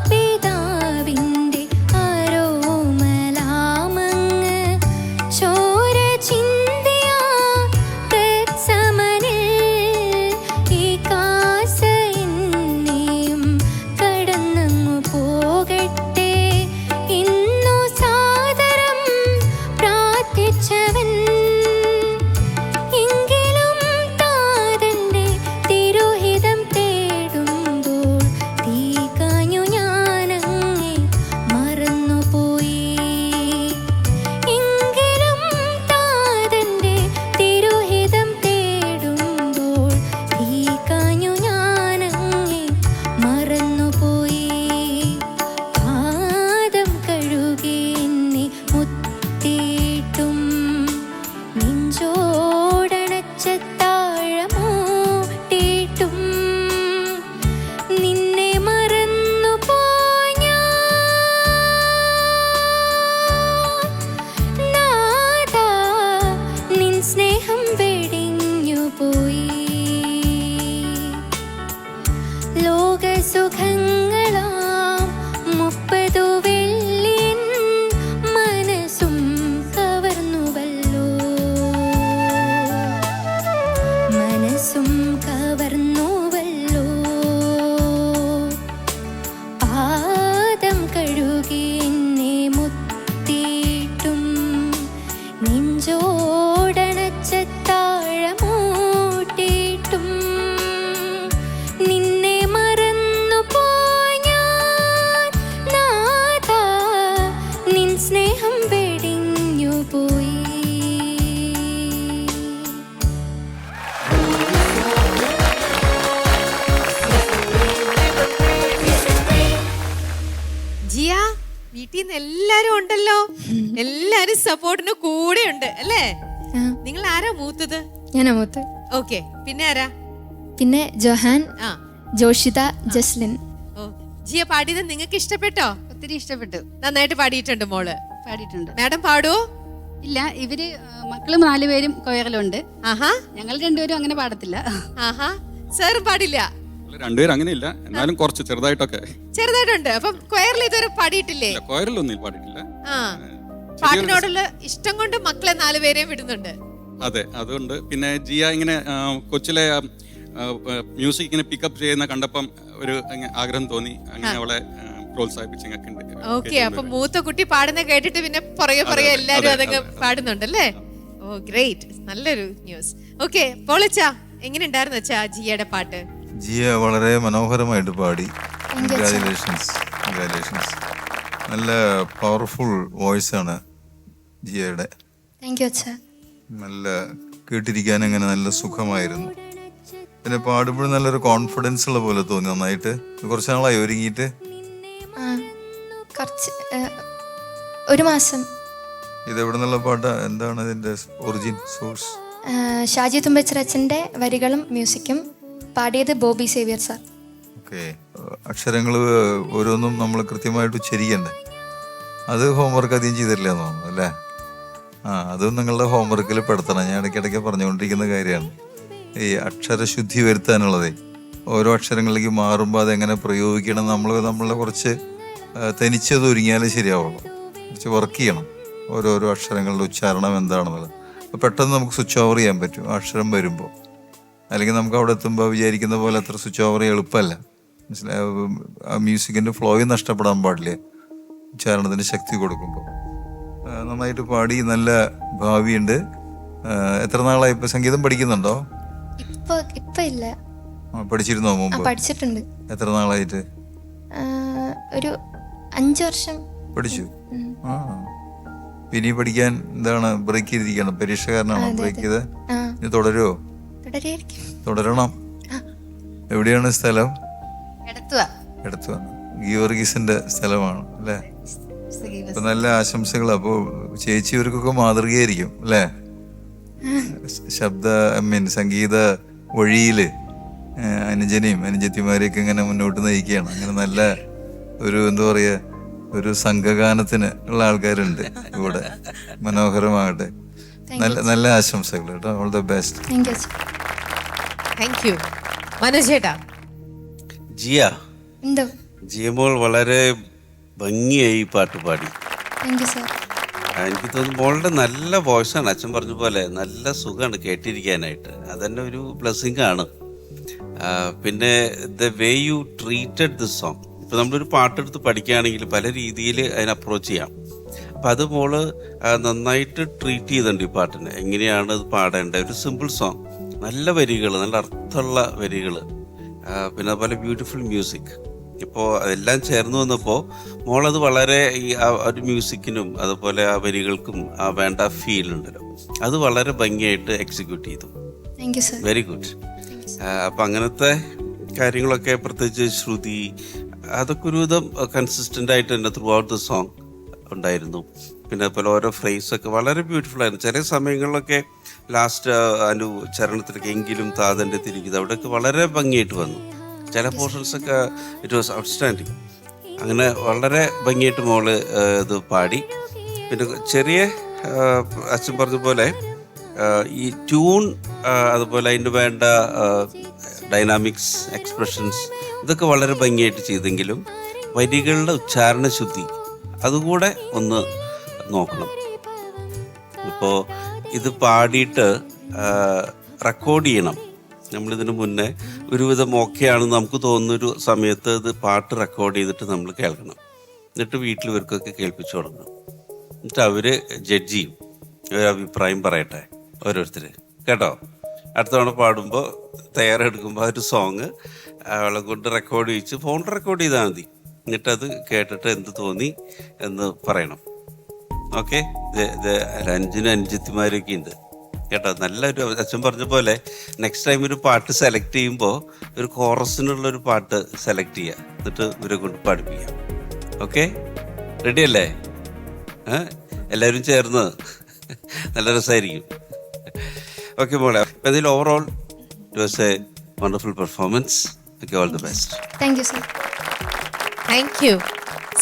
പിതാവിൻ്റെ ആരോമലാമങ്ങ് ചോര ചിന്തിയ സമനിൽ ഈ കാസ എന്നെയും കടന്നങ്ങു പോകട്ടെ ഇന്നു സാദരം പ്രാർത്ഥിച്ചവൻ. എങ്കിലും താതന്റെ തിരുഹിതം തേടുമ്പോൾ തീ കാഞ്ഞു ഞാനങ്ങെ മറന്നുപോയി. എങ്കിലും താതന്റെ തിരുഹിതം തേടുമ്പോൾ തീ കാഞ്ഞു ഞാനങ്ങെ മറന്നുപോയി. പാദം കഴുകി എന്നെ മുത്തിയിട്ടും നെഞ്ചോടണച്ച താഴമൂട്ടിയിട്ടും നിന്നെ മറന്നുപോയി ഞാൻ നാഥാ, നിൻ സ്നേഹം വെടിഞ്ഞുപോയി. ലോകസുഖങ്ങളാം 30 വെള്ളിയൻ മനസ്സും കവർന്നുവല്ലോ, മനസ്സും കവർന്നുവല്ലോ. പാദം കഴുകി എന്നെ മുത്തിയിട്ടും നെഞ്ചോടണച്ച താഴമൂട്ടിയിട്ടും നിന്നെ മറന്നുപോയി ഞാൻ നാഥാ, നിൻ സ്നേഹം വെടിഞ്ഞുപോയി. ജിയ, വീട്ടിൽ നിന്ന് എല്ലാരും ഉണ്ടല്ലോ, എല്ലാരും സപ്പോർട്ടിന് കൂടെ ഉണ്ട് അല്ലേ? നിങ്ങൾ ആരാ മൂത്തത്? ഞാനമൂത്ത്. ഓക്കെ, പിന്നെ ആരാ? പിന്നെ ജോഹാൻ, ആ, ജോഷിത, ജസ്ലിൻ. ഓ, ജിയ പാടിയത് നിങ്ങൾക്ക് ഇഷ്ടപ്പെട്ടോ? ഒത്തിരി ഇഷ്ടപ്പെട്ടു. നന്നായിട്ട് പാടിയിട്ടുണ്ട് മോള്. പാടിയിട്ടുണ്ട്. മാഡം പാടുവോ? ഇല്ല, ഇവര് മക്കള് 4 പേരും കൊയറിലുണ്ട്. ആഹാ ഞങ്ങൾ 2 പേരും അങ്ങനെ പാടത്തില്ല. ആഹാ സാറും പാടില്ല? രണ്ടുപേരും അങ്ങനെയില്ല, എന്നാലും കുറച്ച് ചെറുതായിട്ടൊക്കെ. ചെറുതായിട്ടുണ്ട്. അപ്പം കൊയറിൽ ഇതുവരെ പാടിയിട്ടില്ലേ? കൊയറിലൊന്നും പാടിയിട്ടില്ല. ആ പാട്ടിനോടുള്ള ഇഷ്ടം കൊണ്ട് മക്കളെ 4 പേരെയും വിടുന്നുണ്ട്. അതെ, അതുകൊണ്ട്. പിന്നെ ജിയ ഇങ്ങനെ കൊച്ചിലെ മ്യൂസിക് ഇങ്ങനെ പിക്കപ്പ് ചെയ്യുന്ന കണ്ടപ്പം ഒരു ആഗ്രഹം തോന്നി, അങ്ങനെ അവളെ പ്രോത്സാഹിപ്പിച്ചൊക്കെ. ഓക്കെ, അപ്പൊ മൂത്ത കുട്ടി പാടുന്ന കേട്ടിട്ട് പിന്നെ പുറകെ എല്ലാരും അതങ്ങ് പാടുന്നുണ്ടല്ലേ? ഓ ഗ്രേറ്റ്, നല്ലൊരു ന്യൂസ്. ഓക്കെ പോളച്ച, എങ്ങനെ ഉണ്ടായിരുന്നു വെച്ചാ ജിയയുടെ പാട്ട്? ജിയ വളരെ മനോഹരമായിട്ട് പാടി. കൺഗ്രാജുലേഷൻസ്. നല്ല പവർഫുൾ വോയിസ് ആണ് ജിയയുടെ. താങ്ക് യു അച്ഛാ. നല്ല കേട്ടിരിക്കാൻ അങ്ങനെ നല്ല സുഖമായിരുന്നു. പിന്നെ പാടുമ്പോഴും നല്ലൊരു കോൺഫിഡൻസ് ഉള്ള പോലെ തോന്നി. നന്നായിട്ട്. കുറച്ച് നാളായി ഒരുങ്ങിയിട്ട്? കുറച്ച് 1 മാസം. ഇത് എവിടെ നിന്നുള്ള പാട്ടാ? എന്താണ് ഇതിന്റെ ഒറിജിൻ സോഴ്സ്? ഷാജി തുമ്പച്ചർ അച്ഛൻ്റെ വരികളും മ്യൂസിക്കും, പാടിയത് ബോബി സേവ്യർ സാർ. ഓക്കെ. അക്ഷരങ്ങൾ ഓരോന്നും നമ്മൾ കൃത്യമായിട്ട് ഉച്ചരിക്കണ്ടേ? അത് ഹോംവർക്ക് അധികം ചെയ്തിട്ടില്ല എന്ന് തോന്നുന്നു അല്ലേ? അതും നിങ്ങളുടെ ഹോംവർക്കിൽ പെടുത്തണം. ഞാൻ ഇടയ്ക്കിടയ്ക്ക് പറഞ്ഞുകൊണ്ടിരിക്കുന്ന കാര്യമാണ്. ഈ അക്ഷരശുദ്ധി വരുത്താനുള്ളതേ. ഓരോ അക്ഷരങ്ങളിലേക്ക് മാറുമ്പോൾ അതെങ്ങനെ പ്രയോഗിക്കണം, നമ്മളെ കുറച്ച് തനിച്ചത് ഒരുങ്ങിയാലേ ശരിയാവുള്ളൂ. കുറച്ച് വർക്ക് ചെയ്യണം ഓരോരോ അക്ഷരങ്ങളുടെ ഉച്ചാരണം എന്താണെന്നുള്ളത്. പെട്ടെന്ന് നമുക്ക് സ്വിച്ച് ഓവർ ചെയ്യാൻ പറ്റും ആ അക്ഷരം വരുമ്പോൾ. അല്ലെങ്കിൽ നമുക്ക് അവിടെ എത്തുമ്പോൾ വിചാരിക്കുന്ന പോലെ അത്ര സ്വിച്ച് ഓവർ ചെയ്യാൻ എളുപ്പമല്ല. മനസ്സിലായ? ആ മ്യൂസിക്കിൻ്റെ ഫ്ലോയും നഷ്ടപ്പെടാൻ പാടില്ല ഉച്ചാരണത്തിന് ശക്തി കൊടുക്കുമ്പോൾ. നന്നായിട്ട് പാടി, നല്ല ഭാവിയുണ്ട്. എത്ര നാളായി ഇപ്പം സംഗീതം പഠിക്കുന്നുണ്ടോ? ഇപ്പൊ ഇല്ല. പഠിച്ചിരുന്നോ മുമ്പ്? പഠിച്ചിട്ടുണ്ട്. എത്ര നാളായിട്ട്? ഒരു 5 വർഷം പഠിച്ചു. ഇനി പഠിക്കാൻ എന്താണ്, ബ്രേക്ക് ചെയ്തിരിക്കണം? പരീക്ഷ കാരണമാണോ ബ്രേക്ക് ചെയ്ത്? ഇനി തുടരുമോ? തുടരണം. എവിടെയാണ് സ്ഥലം? എടത്തുവ. ഗീവർഗീസിന്റെ സ്ഥലമാണ് അല്ലേ? അപ്പൊ നല്ല ആശംസകൾ. അപ്പോൾ ചേച്ചി ഇവർക്കൊക്കെ മാതൃകയായിരിക്കും അല്ലേ? സംഗീത വഴിയില് അനുജനെയും അനുജത്തിമാരെയൊക്കെ ഇങ്ങനെ മുന്നോട്ട് നയിക്കുകയാണ്. അങ്ങനെ നല്ല ഒരു എന്താ പറയാ, ഒരു സംഘഗാനത്തിന് ഉള്ള ആൾക്കാരുണ്ട് ഇവിടെ. മനോഹരമാകട്ടെ. നല്ല ആശംസകൾ കേട്ടോ. All the best. Thank U. Manoj ചേട്ടാ. ജിയമോൾ വളരെ ഭംഗിയായി ഈ പാട്ട് പാടി. എനിക്ക് തോന്നുന്നു മോളുടെ നല്ല വോയിസാണ്. അച്ഛൻ പറഞ്ഞ പോലെ നല്ല സുഖമാണ് കേട്ടിരിക്കാനായിട്ട്. അതന്നെ ഒരു ബ്ലെസ്സിങ് ആണ്. പിന്നെ the way you treated this song. ഇപ്പം നമ്മളൊരു പാട്ടെടുത്ത് പഠിക്കുകയാണെങ്കിൽ പല രീതിയിൽ അതിനെ അപ്രോച്ച് ചെയ്യാം. അപ്പം അത് മോള് നന്നായിട്ട് ട്രീറ്റ് ചെയ്തിട്ടുണ്ട് ഈ പാട്ടിനെ. എങ്ങനെയാണ് ഇത് പാടേണ്ടത്? ഒരു സിമ്പിൾ സോങ്, നല്ല വരികൾ, നല്ല അർത്ഥമുള്ള വരികൾ, പിന്നെ അതുപോലെ ബ്യൂട്ടിഫുൾ മ്യൂസിക്. ഇപ്പോൾ അതെല്ലാം ചേർന്ന് വന്നപ്പോൾ മോളത് വളരെ ഈ ഒരു മ്യൂസിക്കിനും അതുപോലെ ആ വരികൾക്കും ആ വേണ്ട ഫീൽ ഉണ്ടല്ലോ, അത് വളരെ ഭംഗിയായിട്ട് എക്സിക്യൂട്ട് ചെയ്തു. Very good. അപ്പം അങ്ങനത്തെ കാര്യങ്ങളൊക്കെ, പ്രത്യേകിച്ച് ശ്രുതി, അതൊക്കെ ഒരുവിധം കൺസിസ്റ്റൻ്റ് ആയിട്ട് തന്നെ ത്രൂ ഔട്ട് ദ സോങ് ഉണ്ടായിരുന്നു. പിന്നെ അതുപോലെ ഓരോ ഫ്രേസൊക്കെ വളരെ ബ്യൂട്ടിഫുൾ ആയിരുന്നു. ചില സമയങ്ങളിലൊക്കെ ലാസ്റ്റ് അനു ചരണത്തിലൊക്കെ എങ്കിലും താതൻ്റെ തിരിക്കുന്നത് അവിടെയൊക്കെ വളരെ ഭംഗിയായിട്ട് വന്നു. ചില പോർഷൻസൊക്കെ ഇറ്റ് വാസ് ഔട്ട്സ്റ്റാൻഡിങ്. അങ്ങനെ വളരെ ഭംഗിയായിട്ട് മോള് ഇത് പാടി. പിന്നെ ചെറിയ അച്ഛൻ പറഞ്ഞ പോലെ ഈ ട്യൂൺ, അതുപോലെ അതിന് വേണ്ട ഡൈനാമിക്സ്, എക്സ്പ്രഷൻസ്, ഇതൊക്കെ വളരെ ഭംഗിയായിട്ട് ചെയ്തെങ്കിലും വരികളുടെ ഉച്ചാരണ ശുദ്ധി അതുകൂടെ ഒന്ന് നോക്കണം. ഇപ്പോൾ ഇത് പാടിയിട്ട് റെക്കോർഡ് ചെയ്യണം. നമ്മളിതിന് മുന്നേ ഒരുവിധം ഓക്കെ ആണെന്ന് നമുക്ക് തോന്നുന്നൊരു സമയത്ത് ഇത് പാട്ട് റെക്കോർഡ് ചെയ്തിട്ട് നമ്മൾ കേൾക്കണം. എന്നിട്ട് വീട്ടിൽ ഇവർക്കൊക്കെ കേൾപ്പിച്ചു കൊടുക്കണം. എന്നിട്ട് അവർ ജഡ്ജ് ചെയ്യും, അഭിപ്രായം പറയട്ടെ ഓരോരുത്തർ. കേട്ടോ? അടുത്ത തവണ പാടുമ്പോൾ തയ്യാറെടുക്കുമ്പോൾ ഒരു സോങ് അവളെ കൊണ്ട് റെക്കോർഡ് ചെയ്യിച്ച് ഫോണിൽ റെക്കോർഡ് ചെയ്താൽ മതി. എന്നിട്ടത് കേട്ടിട്ട് എന്ത് തോന്നി എന്ന് പറയണം. ഓക്കെ? അഞ്ചിനും അഞ്ചത്തിമാരൊക്കെ ഉണ്ട് കേട്ടോ. നല്ലൊരു അച്ഛൻ പറഞ്ഞ പോലെ നെക്സ്റ്റ് ടൈം ഒരു പാട്ട് സെലക്ട് ചെയ്യുമ്പോൾ ഒരു കോറസിനുള്ളൊരു പാട്ട് സെലക്ട് ചെയ്യുക, എന്നിട്ട് ഇവരെ കൊണ്ട് പാടിപ്പിക്കാം. ഓക്കെ? റെഡി അല്ലേ? എല്ലാവരും ചേർന്ന് നല്ല രസമായിരിക്കും. ഓക്കെ മോളെ, അതിൽ overall it was a wonderful performance. Okay, all the best. Thank you sir. Thank you.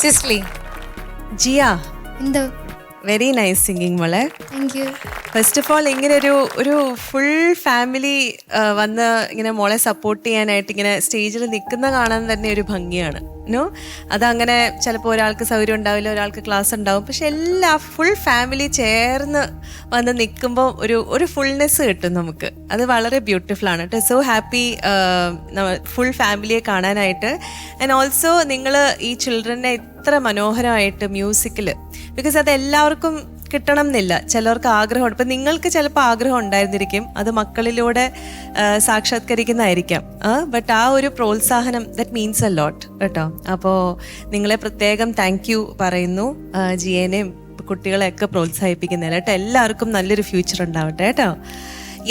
സിസ്ലി. ജിയ, വെരി നൈസ് സിംഗിങ് മോളെ. Thank you. First of all ഇങ്ങനെ ഒരു ഫുൾ ഫാമിലി വന്ന് ഇങ്ങനെ മോളെ സപ്പോർട്ട് ചെയ്യാനായിട്ട് ഇങ്ങനെ സ്റ്റേജിൽ നിൽക്കുന്ന കാണാൻ തന്നെ ഒരു ഭംഗിയാണ്. നോ, അതങ്ങനെ ചിലപ്പോൾ ഒരാൾക്ക് സൗകര്യം ഉണ്ടാവില്ല, ഒരാൾക്ക് ക്ലാസ് ഉണ്ടാവും, പക്ഷെ എല്ലാ ഫുൾ ഫാമിലി ചേർന്ന് വന്ന് നിൽക്കുമ്പോൾ ഒരു ഫുൾനെസ് കിട്ടും നമുക്ക്. അത് വളരെ ബ്യൂട്ടിഫുൾ ആണ് കേട്ടോ. സോ ഹാപ്പി ഫുൾ ഫാമിലിയെ കാണാനായിട്ട്. ആൻഡ് ഓൾസോ നിങ്ങൾ ഈ ചിൽഡ്രനെ ഇത്ര മനോഹരമായിട്ട് മ്യൂസിക്കിൽ, ബിക്കോസ് അത് എല്ലാവർക്കും കിട്ടണം എന്നില്ല, ചിലർക്ക് ആഗ്രഹമുണ്ട്. ഇപ്പം നിങ്ങൾക്ക് ചിലപ്പോൾ ആഗ്രഹം ഉണ്ടായിരുന്നിരിക്കും, അത് മക്കളിലൂടെ സാക്ഷാത്കരിക്കുന്നതായിരിക്കാം. ബട്ട് ആ ഒരു പ്രോത്സാഹനം ദറ്റ് മീൻസ് എ ലോട്ട് കേട്ടോ. അപ്പോൾ നിങ്ങളെ പ്രത്യേകം താങ്ക് യു പറയുന്നു, ജിയേനെയും കുട്ടികളെയൊക്കെ പ്രോത്സാഹിപ്പിക്കുന്നതിന് കേട്ടോ. എല്ലാവർക്കും നല്ലൊരു ഫ്യൂച്ചർ ഉണ്ടാവട്ടെ കേട്ടോ.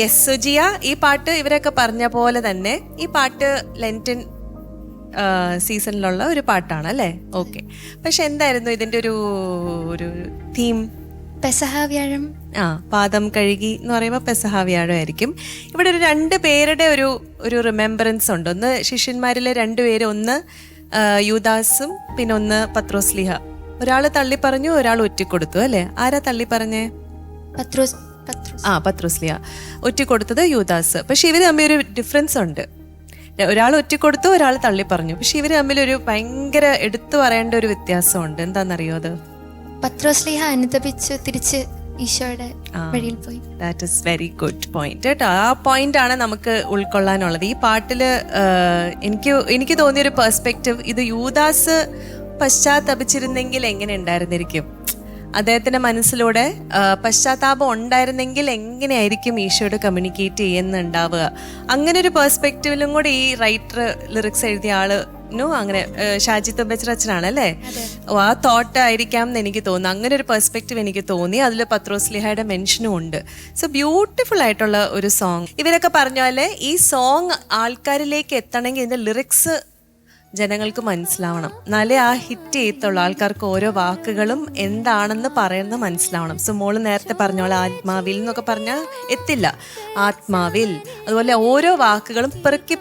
യെസ്, സുജിയ, ഈ പാട്ട് ഇവരൊക്കെ പറഞ്ഞ പോലെ തന്നെ ഈ പാട്ട് ലെൻറ്റൻ സീസണിലുള്ള ഒരു പാട്ടാണ് അല്ലേ? ഓക്കെ. പക്ഷെ എന്തായിരുന്നു ഇതിൻ്റെ ഒരു തീം? പെസഹ വ്യാഴം. പാദം കഴുകി എന്ന് പറയുമ്പോൾ പെസഹ വ്യാഴം ആയിരിക്കും. ഇവിടെ ഒരു 2 പേരുടെ ഒരു റിമെമ്പറൻസ് ഉണ്ട്. ഒന്ന് ശിഷ്യന്മാരിലെ 2 പേര്, ഒന്ന് യൂദാസും പിന്നെ ഒന്ന് പത്രോസ്ലിഹ. ഒരാൾ തള്ളി പറഞ്ഞു, ഒരാൾ ഒറ്റിക്കൊടുത്തു അല്ലേ? ആരാ തള്ളി പറഞ്ഞേ? പത്രോസ്ലിഹ. ഒറ്റിക്കൊടുത്തത് യൂദാസ്. പക്ഷെ ഇവർ തമ്മിൽ ഒരു ഡിഫറൻസ് ഉണ്ട്. ഒരാൾ ഒറ്റിക്കൊടുത്തു, ഒരാൾ തള്ളി പറഞ്ഞു. പക്ഷെ ഇവർ തമ്മിൽ ഒരു ഭയങ്കര എടുത്തു പറയേണ്ട ഒരു വ്യത്യാസമുണ്ട്. എന്താണെന്നറിയോ അത്? പത്രോസ്ലിഹ അനുതപിച്ചു തിരിച്ച് ഈശോയുടെ വഴിയിൽ പോയി. That is very good point കേട്ടോ. ആ പോയിന്റ് ആണ് നമുക്ക് ഉൾക്കൊള്ളാനുള്ളത്. ഈ പാട്ടിൽ എനിക്ക് തോന്നിയൊരു പെർസ്പെക്റ്റീവ്, ഇത് യൂദാസ് പശ്ചാത്തപിച്ചിരുന്നെങ്കിൽ എങ്ങനെ ഉണ്ടായിരുന്നിരിക്കും, അദ്ദേഹത്തിന്റെ മനസ്സിലൂടെ പശ്ചാത്താപം ഉണ്ടായിരുന്നെങ്കിൽ എങ്ങനെയായിരിക്കും ഈശോയോട് കമ്മ്യൂണിക്കേറ്റ് ചെയ്യുന്നുണ്ടാവുക. അങ്ങനെ ഒരു പെർസ്പെക്റ്റീവിലും കൂടെ ഈ റൈറ്റർ ലിറിക്സ് എഴുതിയ ആള് അങ്ങനെ ഷാജി തുമ്പച്ചർ അച്ഛനാണ് അല്ലേ? ആ തോട്ട് ആയിരിക്കാം എന്ന് എനിക്ക് തോന്നുന്നു. അങ്ങനെ ഒരു പെർസ്പെക്റ്റീവ് എനിക്ക് തോന്നി. അതിൽ പത്രോസ്ലിഹയുടെ മെൻഷനും ഉണ്ട്. സോ ബ്യൂട്ടിഫുൾ ആയിട്ടുള്ള ഒരു സോങ്. ഇവരൊക്കെ പറഞ്ഞ പോലെ ഈ സോങ് ആൾക്കാരിലേക്ക് എത്തണമെങ്കിൽ ഇതിന്റെ ലിറിക്സ് ജനങ്ങൾക്ക് മനസ്സിലാവണം. എന്നാലേ ആ ഹിറ്റ് ചെയ്യത്തുള്ളൂ. ആൾക്കാർക്ക് ഓരോ വാക്കുകളും എന്താണെന്ന് പറയുന്നത് മനസ്സിലാവണം. സോ മോള് നേരത്തെ പറഞ്ഞോളെ ആത്മാവിൽ എന്നൊക്കെ പറഞ്ഞാൽ എത്തില്ല. ആത്മാവിൽ അതുപോലെ ഓരോ വാക്കുകളും പെറുക്കി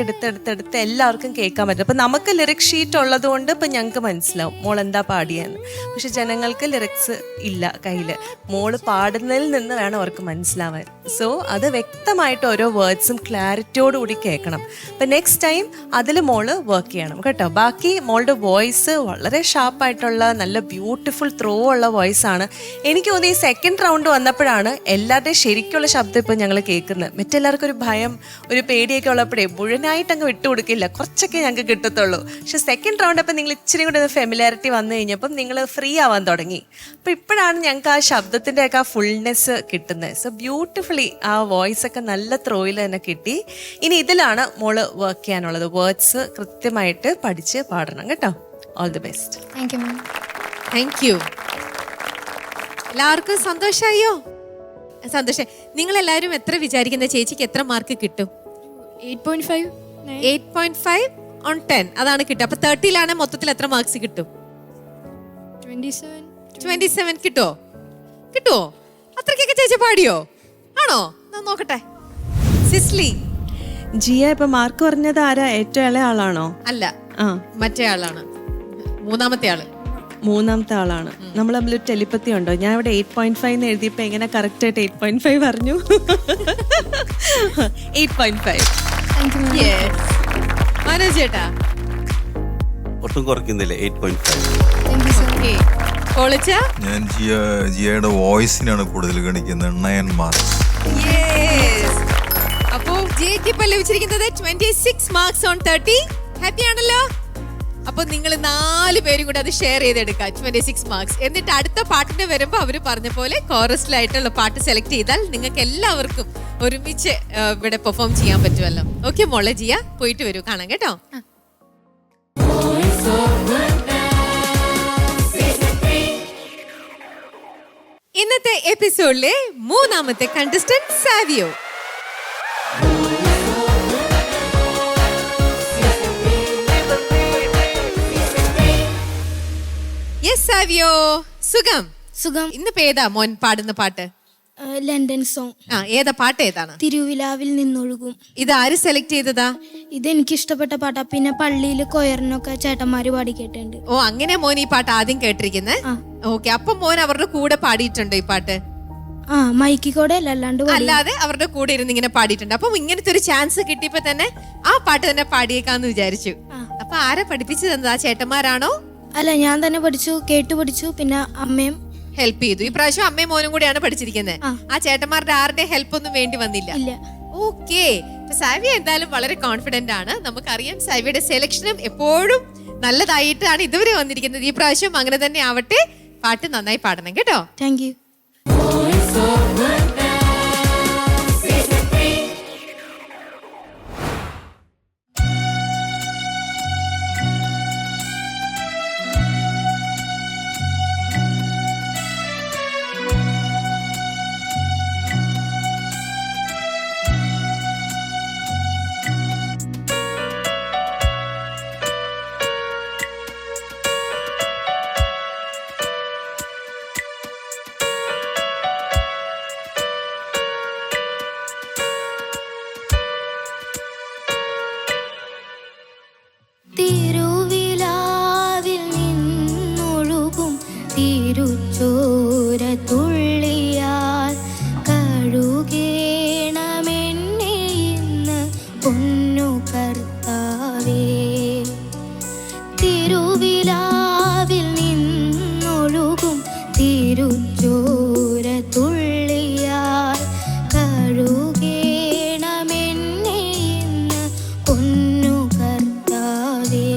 എടുത്തെടുത്ത് എല്ലാവർക്കും കേൾക്കാൻ പറ്റും. അപ്പം നമുക്ക് ലിറിക്സ് ഷീറ്റ് ഉള്ളത് കൊണ്ട് ഇപ്പം ഞങ്ങൾക്ക് മനസ്സിലാവും മോൾ എന്താ പാടിയെന്ന്. പക്ഷെ ജനങ്ങൾക്ക് ലിറിക്സ് ഇല്ല കയ്യിൽ. മോള് പാടുന്നതിൽ നിന്ന് വേണം അവർക്ക് മനസ്സിലാവാൻ. സോ അത് വ്യക്തമായിട്ട് ഓരോ വേർഡ്സും ക്ലാരിറ്റിയോടുകൂടി കേൾക്കണം. അപ്പം നെക്സ്റ്റ് ടൈം അതിൽ മോള് വർക്ക് ചെയ്യണം കേട്ടോ. ബാക്കി മോളുടെ വോയിസ് വളരെ ഷാർപ്പായിട്ടുള്ള നല്ല ബ്യൂട്ടിഫുൾ ത്രോ ഉള്ള വോയിസ് ആണ്. എനിക്ക് തോന്നുന്നു ഈ സെക്കൻഡ് റൗണ്ട് വന്നപ്പോഴാണ് എല്ലാവരുടെയും ശരിക്കുള്ള ശബ്ദം ഇപ്പം ഞങ്ങൾ കേൾക്കുന്നത്. മറ്റെല്ലാവർക്കും ഒരു ഭയം, ഒരു പേടിയൊക്കെ ഉള്ളപ്പോഴേ മുഴുവനായിട്ട് അങ്ങ് വിട്ടുകൊടുക്കില്ല, കുറച്ചൊക്കെ ഞങ്ങൾക്ക് കിട്ടത്തുള്ളൂ. പക്ഷെ സെക്കൻഡ് റൗണ്ട് അപ്പം നിങ്ങൾ ഇച്ചിരി കൂടെ ഫെമിലാരിറ്റി വന്നു കഴിഞ്ഞപ്പം നിങ്ങൾ ഫ്രീ ആവാൻ തുടങ്ങി. അപ്പം ഇപ്പോഴാണ് ഞങ്ങൾക്ക് ആ ശബ്ദത്തിൻ്റെയൊക്കെ ആ ഫുൾനെസ് കിട്ടുന്നത്. സോ ബ്യൂട്ടിഫുള്ളി ആ വോയിസ് ഒക്കെ നല്ല ത്രോയിൽ തന്നെ കിട്ടി. ഇനി ഇതിലാണ് മോള് വർക്ക് ചെയ്യാനുള്ളത്. വേർഡ്സ് കൃത്യമായിട്ട് പഠിച്ച് പാടണം കേട്ടോ. All the best. Thank you ma'am. Thank you. എല്ലാവർക്കും സന്തോഷമായോ? സന്തോഷം. നിങ്ങൾ എല്ലാവരും എത്ര വിചാരിക്കുന്ന ചേച്ചിക്ക് എത്ര മാർക്ക് കിട്ടും? 8.5. 8.5 on 10 അതാണ് കിട്ടുക. അപ്പൊ 30 മൊത്തത്തിൽ എത്ര മാർക്സ് കിട്ടും? 27 കിട്ടുമോ? അത്രയ്ക്കൊക്കെ ചേച്ചി പാടിയോ? ആണോ? നോക്കട്ടെ. സിസ്ലി, ജിയ ഇപ്പൊ മാർക്ക് പറഞ്ഞത് ആരാ? ഏറ്റവും ഇളയ ആളാണോ? അല്ല, മറ്റേ ആളാണ്, മൂന്നാമത്തെ ആളാണ്. നമ്മൾ തമ്മിൽ ടെലിപ്പത്തി ഉണ്ടോ? ഞാൻ ഇവിടെ 8.5 എന്ന് എഴുതിയപ്പോ എങ്ങനെ കറക്റ്റ് ആയിട്ട് 8.5 പറഞ്ഞു? 8.5. മനോജ് ചേട്ടാ ഒട്ടും കുറയ്ക്കുന്നില്ല, 8.5. ഞാൻ ജിയയുടെ വോയിസിനാണ് കൂടുതൽ ഗണിക്കുന്നത്, 9 മാർക്സ്. അപ്പോ ജിയക്ക് ഇപ്പൊ ലഭിച്ചിരിക്കുന്നത് 26 മാർക്സ് ഓൺ 30. ഹാപ്പി ആണല്ലോ? അപ്പൊ നിങ്ങൾ 4 പേരും കൂടെ അത് ഷെയർ ചെയ്തെടുക്കാം, 26 മാർക്സ്. എന്നിട്ട് അടുത്ത പാട്ടിന് വരുമ്പോ അവര് പറഞ്ഞ പോലെ കോറസിലായിട്ടുള്ള പാട്ട് സെലക്ട് ചെയ്താൽ നിങ്ങൾക്ക് എല്ലാവർക്കും ഒരുമിച്ച് ഇവിടെ പെർഫോം ചെയ്യാൻ പറ്റുമല്ലോ. ഓക്കെ മോളെ ജിയ, പോയിട്ട് വരൂ, കാണാം കേട്ടോ. ഇന്നത്തെ എപ്പിസോഡിലെ മൂന്നാമത്തെ കണ്ടസ്റ്റന്റ് സാവിയോ. യെസ് സാവിയോ, സുഖം. സുഖം. ഇന്ന് പേതാ മോൻ പാടുന്ന പാട്ട്? London song. ഏതാ പാട്ട്? ഏതാണ്? തിരുവിലാവിൽ നിന്നൊഴുകും. ഇത് ആര് സെലക്ട് ചെയ്തതാ? ഇതെനിക്ക് ഇഷ്ടപ്പെട്ട പാട്ടാ. പിന്നെ പള്ളിയിൽ കൊയറിനൊക്കെ ചേട്ടന്മാര് പാടി കേട്ടിട്ടുണ്ട്. ഓ, അങ്ങനെ മോൻ ഈ പാട്ട് ആദ്യം കേട്ടിരിക്കുന്നത്? ഓക്കെ. അപ്പൊ മോൻ അവരുടെ കൂടെ പാടിയിട്ടുണ്ടോ ഈ പാട്ട്? മൈക്കി കൂടെ അല്ലാതെ അവരുടെ കൂടെ ഇരുന്ന് ഇങ്ങനെ പാടിയിട്ടുണ്ട്. അപ്പം ഇങ്ങനത്തെ ഒരു ചാൻസ് കിട്ടിയപ്പോ തന്നെ ആ പാട്ട് തന്നെ പാടിയേക്കാന്ന് വിചാരിച്ചു. അപ്പൊ ആരെ പഠിപ്പിച്ചു തന്നത്? ആ ചേട്ടന്മാരാണോ? അല്ല, ഞാൻ തന്നെ പഠിച്ചു, കേട്ടു പഠിച്ചു. പിന്നെ അമ്മയും ഹെൽപ്പ് ചെയ്തു. ഈ പ്രാവശ്യം അമ്മയും മോനും കൂടെയാണ് പഠിച്ചിരിക്കുന്നത്. ആ ചേട്ടന്മാരുടെ ആരുടെ ഹെൽപ്പ് ഒന്നും വേണ്ടി വന്നില്ല. ഓക്കെ. സാവിയ എന്തായാലും വളരെ കോൺഫിഡന്റ് ആണ്. നമുക്കറിയാം സാവിയുടെ സെലക്ഷനും എപ്പോഴും നല്ലതായിട്ടാണ് ഇതുവരെ വന്നിരിക്കുന്നത്. ഈ പ്രാവശ്യം അങ്ങനെ തന്നെ ആവട്ടെ. പാട്ട് നന്നായി പാടണം കേട്ടോ. Thank U. തിരുവിലാവിൽ നിന്നൊഴുകും തിരുച്ചോര തുള്ളിയാൽ കഴുകേണമെന്നെ ഇന്ന് പൊന്നു കർത്താവേ. തിരുവിലാവിൽ നിന്നൊഴുകും തിരുച്ചോര തുള്ളിയാൽ കഴുകേണമെന്നെ ഇന്ന് പൊന്നു കർത്താവേ.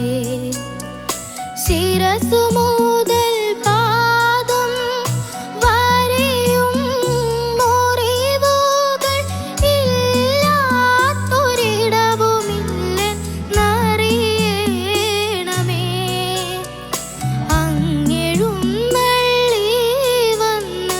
ശിരസു മുതൽ പാദം വരെയും മുറിവുകൾ ഇല്ലാത്തൊരിടവുമില്ലെന്നറിയണമേ. അങ്ങെഴുന്നള്ളി വന്ന്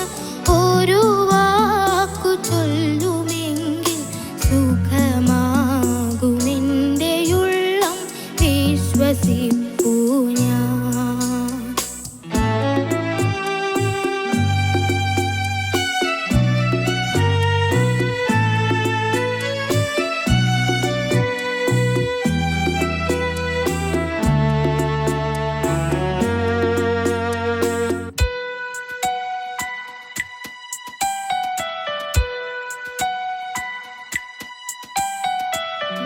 ഒരു വാക്കു ചൊല്ലുമെങ്കിൽ സുഖമാകുമെൻ്റെയുള്ളം വിശ്വസിപ്പൂ ഞാൻ.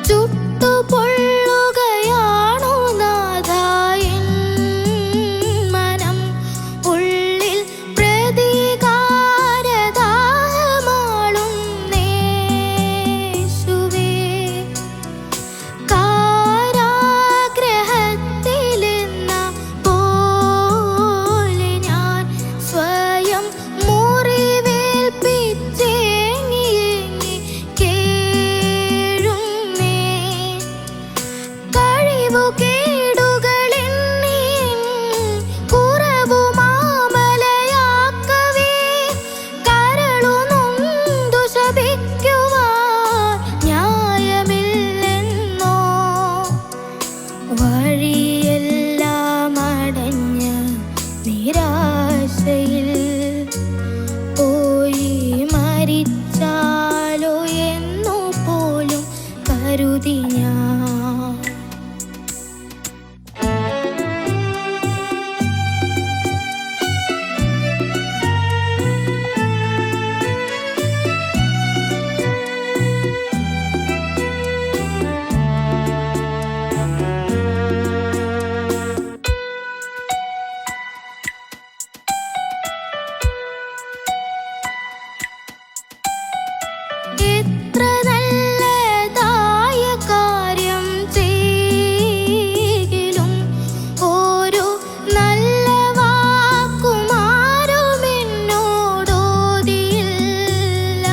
ചുട്ടുപൊള്ളുകയാണു നാഥായൻ മനം. ഉള്ളിൽ പ്രതികാരദാഹമാളുന്നേശുവേ. കാരാഗ്രഹത്തിലെന്ന പോലെ ഞാൻ സ്വയം മുറിവേൽപ്പിച്ചേങ്ങിയേങ്ങി കേഴുന്നേ. കഴിവുകേടുകളെണ്ണി കുറവുമാമലയാക്കവേ. കരളുനൊന്തു ശപിക്കുവാൻ ന്യായമില്ലെന്നോ. വഴിയെല്ലാം അടഞ്ഞ നിരാശയിൽ പോയി മരിച്ചാലോ എന്നു പോലും കരുതി ഞാൻ. എത്ര നല്ലതായ കാര്യം ചെയ്യിലും ഒരു നല്ല വാക്കുമാരുമെന്നോടോതിയില്ല.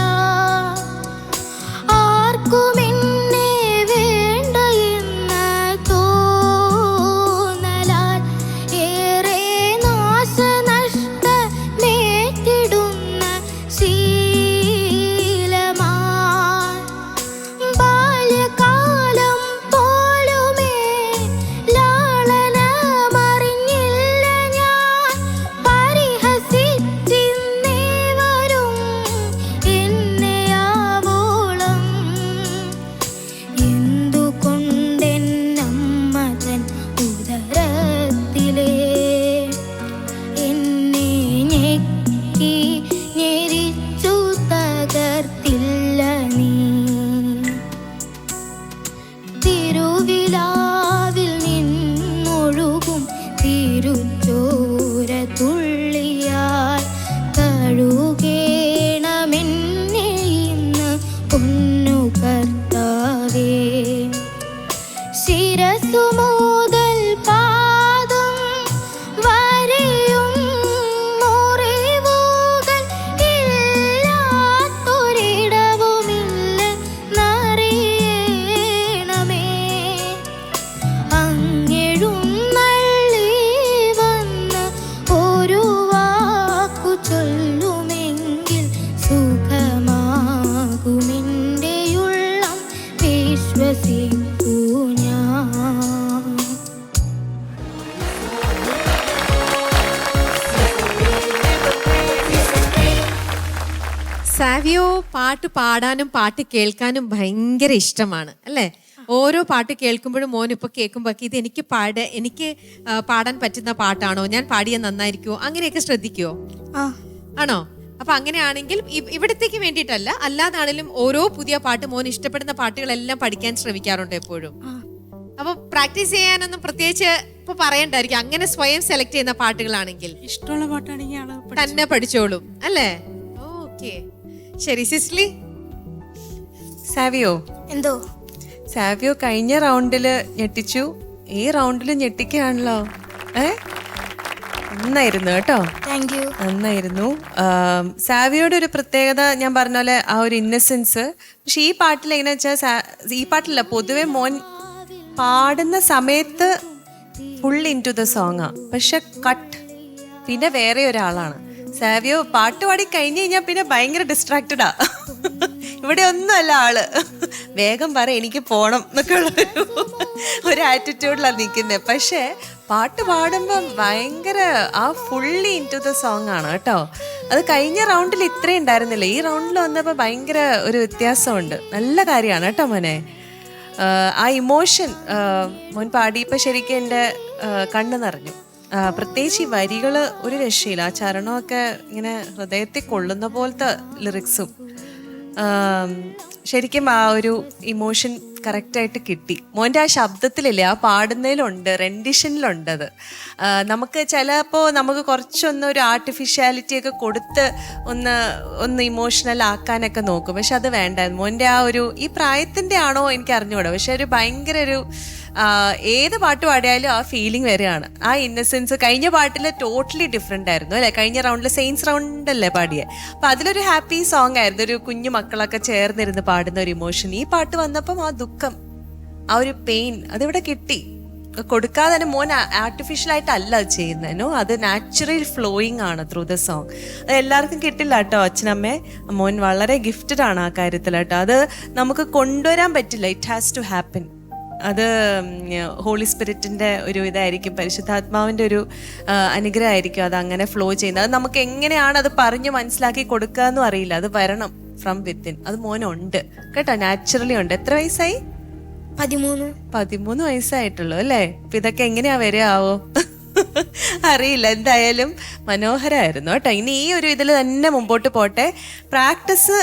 ആർക്കുമെന്നെ വേണ്ട എന്ന തോന്നലാൽ ഏറെ നാശനഷ്ടമേറ്റിടുന്ന ശീലമാ സാവിയോ പാട്ട് പാടാനും പാട്ട് കേൾക്കാനും ഭയങ്കര ഇഷ്ടമാണ് അല്ലേ? ഓരോ പാട്ട് കേൾക്കുമ്പോഴും മോൻ ഇപ്പൊ കേൾക്കുമ്പോ ഇത് എനിക്ക് പാടാൻ പറ്റുന്ന പാട്ടാണോ, ഞാൻ പാടിയ നന്നായിരിക്കുമോ, അങ്ങനെയൊക്കെ ശ്രദ്ധിക്കുവോ? ആണോ? അപ്പൊ അങ്ങനെയാണെങ്കിൽ ഇവിടത്തേക്ക് വേണ്ടിയിട്ടല്ല, അല്ലാതാണെങ്കിലും ഓരോ പുതിയ പാട്ട് മോൻ ഇഷ്ടപ്പെടുന്ന പാട്ടുകളെല്ലാം പഠിക്കാൻ ശ്രമിക്കാറുണ്ട് എപ്പോഴും. അപ്പൊ പ്രാക്ടീസ് ചെയ്യാനൊന്നും പ്രത്യേകിച്ച് ഇപ്പൊ പറയണ്ടായിരിക്കും. അങ്ങനെ സ്വയം സെലക്ട് ചെയ്യുന്ന പാട്ടുകളാണെങ്കിൽ ഇഷ്ടമുള്ള പാട്ടാണെങ്കിൽ തന്നെ പഠിച്ചോളും അല്ലേ? ഓക്കെ, ശരി. സിസ്ലി? സാവിയോ, എന്തോ സാവിയോ കഴിഞ്ഞ റൗണ്ടില് ഞെട്ടിച്ചു, ഈ റൗണ്ടില് ഞെട്ടിക്കുകയാണല്ലോ. നന്നായിരുന്നു കേട്ടോ, താങ്ക് യു. നന്നായിരുന്നു. സാവിയോയുടെ ഒരു പ്രത്യേകത ഞാൻ പറഞ്ഞ പോലെ ആ ഒരു ഇന്നസെൻസ്. പക്ഷെ ഈ പാട്ടിൽ എങ്ങനെയാ വെച്ചാൽ, ഈ പാട്ടില്ല, പൊതുവെ മോൻ പാടുന്ന സമയത്ത് ഫുൾ ഇൻ ടു ദ സോങ്ങാ, പക്ഷെ കട്ട് പിന്നെ വേറെ ഒരാളാണ്. സാവിയോ പാട്ട് പാടി കഴിഞ്ഞ് കഴിഞ്ഞാൽ പിന്നെ ഭയങ്കര ഡിസ്ട്രാക്റ്റഡാ. ഇവിടെ ഒന്നുമല്ല ആള്, വേഗം പറ എനിക്ക് പോണം എന്നൊക്കെ ഉള്ളൊരു ഒരു ആറ്റിറ്റ്യൂഡിലാണ് നിൽക്കുന്നത്. പക്ഷേ പാട്ട് പാടുമ്പം ഭയങ്കര ആ fully into the song ആണ് കേട്ടോ. അത് കഴിഞ്ഞ റൗണ്ടിൽ ഇത്രയും ഉണ്ടായിരുന്നില്ല, ഈ റൗണ്ടിൽ വന്നപ്പോൾ ഭയങ്കര ഒരു വ്യത്യാസമുണ്ട്. നല്ല കാര്യമാണ് കേട്ടോ മോനെ. ആ ഇമോഷൻ മോൻ പാടിയപ്പോൾ ശരിക്കും എൻ്റെ കണ്ണ് നിറഞ്ഞു. പ്രത്യേകിച്ച് ഈ വരികൾ ഒരു രക്ഷയില്ല, ആ ചരണമൊക്കെ ഇങ്ങനെ ഹൃദയത്തിൽ കൊള്ളുന്ന പോലത്തെ ലിറിക്സും. ശരിക്കും ആ ഒരു ഇമോഷൻ കറക്റ്റായിട്ട് കിട്ടി. മോൻ്റെ ആ ശബ്ദത്തിലില്ലേ, ആ പാടുന്നതിലുണ്ട്, റെൻഡിഷനിലുണ്ടത്. നമുക്ക് ചിലപ്പോൾ നമുക്ക് കുറച്ചൊന്ന് ഒരു ആർട്ടിഫിഷ്യാലിറ്റി ഒക്കെ കൊടുത്ത് ഒന്ന് ഇമോഷണൽ ആക്കാനൊക്കെ നോക്കും. പക്ഷെ അത് വേണ്ട. മോൻ്റെ ആ ഒരു ഈ പ്രായത്തിൻ്റെ ആണോ എനിക്ക് അറിഞ്ഞുകൂടാ, പക്ഷെ ഒരു ഭയങ്കര ഒരു ഏത് പാട്ട് പാടിയാലും ആ ഫീലിംഗ് വരികയാണ്. ആ ഇന്നസെൻസ് കഴിഞ്ഞ പാട്ടിൽ ടോട്ടലി ഡിഫറെൻ്റ് ആയിരുന്നു അല്ലേ? കഴിഞ്ഞ റൗണ്ടിൽ സെയിൻസ് റൗണ്ടല്ലേ പാടിയേ, അപ്പം അതിലൊരു ഹാപ്പി സോങ് ആയിരുന്നു, ഒരു കുഞ്ഞു മക്കളൊക്കെ ചേർന്നിരുന്ന് പാടുന്ന ഒരു ഇമോഷൻ. ഈ പാട്ട് വന്നപ്പം ആ ദുഃഖം, ആ ഒരു പെയിൻ അതിവിടെ കിട്ടി. കൊടുക്കാതെ തന്നെ മോൻ ആർട്ടിഫിഷ്യലായിട്ടല്ല അത് ചെയ്യുന്നതിനോ, അത് നാച്ചുറൽ ഫ്ലോയിങ് ആണ് ത്രൂ ദ സോങ്. അത് എല്ലാവർക്കും കിട്ടില്ല കേട്ടോ അച്ഛനമ്മേ. മോൻ വളരെ ഗിഫ്റ്റഡ് ആണ് ആ കാര്യത്തിൽ കേട്ടോ. അത് നമുക്ക് കൊണ്ടുവരാൻ പറ്റില്ല, ഇറ്റ് ഹാസ് ടു ഹാപ്പൻ. അത് ഹോളി സ്പിരിറ്റിൻ്റെ ഒരു ഇതായിരിക്കും, പരിശുദ്ധാത്മാവിൻ്റെ ഒരു അനുഗ്രഹമായിരിക്കും അത് അങ്ങനെ ഫ്ലോ ചെയ്യുന്നത്. അത് നമുക്ക് എങ്ങനെയാണ് അത് പറഞ്ഞ് മനസ്സിലാക്കി കൊടുക്കുക എന്നും അറിയില്ല, അത് വരണം ഫ്രം വിത്തിൻ. അത് മോനുണ്ട് കേട്ടോ, നാച്ചുറലി ഉണ്ട്. എത്ര വയസ്സായി? 13 വയസ്സായിട്ടുള്ളൂ അല്ലേ? അപ്പൊ ഇതൊക്കെ എങ്ങനെയാ വരികയാവോ അറിയില്ല. എന്തായാലും മനോഹരമായിരുന്നു കേട്ടോ. ഇനി ഈ ഒരു ഇതിൽ തന്നെ മുമ്പോട്ട് പോട്ടെ. പ്രാക്ടീസ്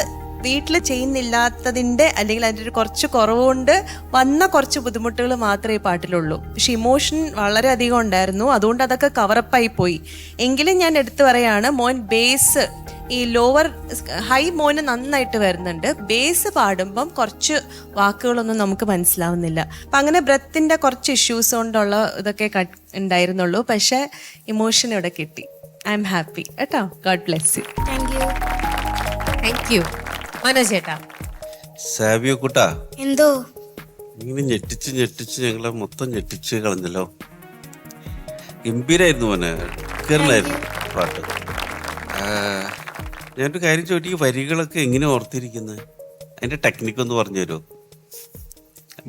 വീട്ടിൽ ചെയ്യുന്നില്ലാത്തതിൻ്റെ അല്ലെങ്കിൽ അതിൻ്റെ ഒരു കുറച്ച് കുറവുകൊണ്ട് വന്ന കുറച്ച് ബുദ്ധിമുട്ടുകൾ മാത്രമേ ഈ പാട്ടിലുള്ളൂ. പക്ഷെ ഇമോഷൻ വളരെയധികം ഉണ്ടായിരുന്നു, അതുകൊണ്ട് അതൊക്കെ കവറപ്പായി പോയി. എങ്കിലും ഞാൻ എടുത്തു പറയാണ്, മോൻ ബേസ് ഈ ലോവർ ഹൈ മോന് നന്നായിട്ട് വരുന്നുണ്ട്. ബേസ് പാടുമ്പം കുറച്ച് വാക്കുകളൊന്നും നമുക്ക് മനസ്സിലാവുന്നില്ല. അപ്പം അങ്ങനെ ബ്രെത്തിൻ്റെ കുറച്ച് ഇഷ്യൂസ് കൊണ്ടുള്ള ഇതൊക്കെ ഉണ്ടായിരുന്നുള്ളൂ. പക്ഷേ ഇമോഷൻ ഇവിടെ കിട്ടി. ഐ എം ഹാപ്പി കേട്ടോ. God bless you. Thank U. Manoj ചേട്ടാ? സാവിയോ കുട്ടാ, എന്തോ ഇങ്ങനെ ഞെട്ടിച്ച് ഞങ്ങളെ മൊത്തം ഞെട്ടിച്ച് കളഞ്ഞല്ലോ. ഗംഭീരായിരുന്നു മോനെ, കേരളായിരുന്നു പാട്ട്. ഞാനൊരു കാര്യം ചോദിച്ചു, ഈ വരികളൊക്കെ എങ്ങനെ ഓർത്തിരിക്കുന്നത്? അതിന്റെ ടെക്നിക്ക് ഒന്ന് പറഞ്ഞു തരുമോ?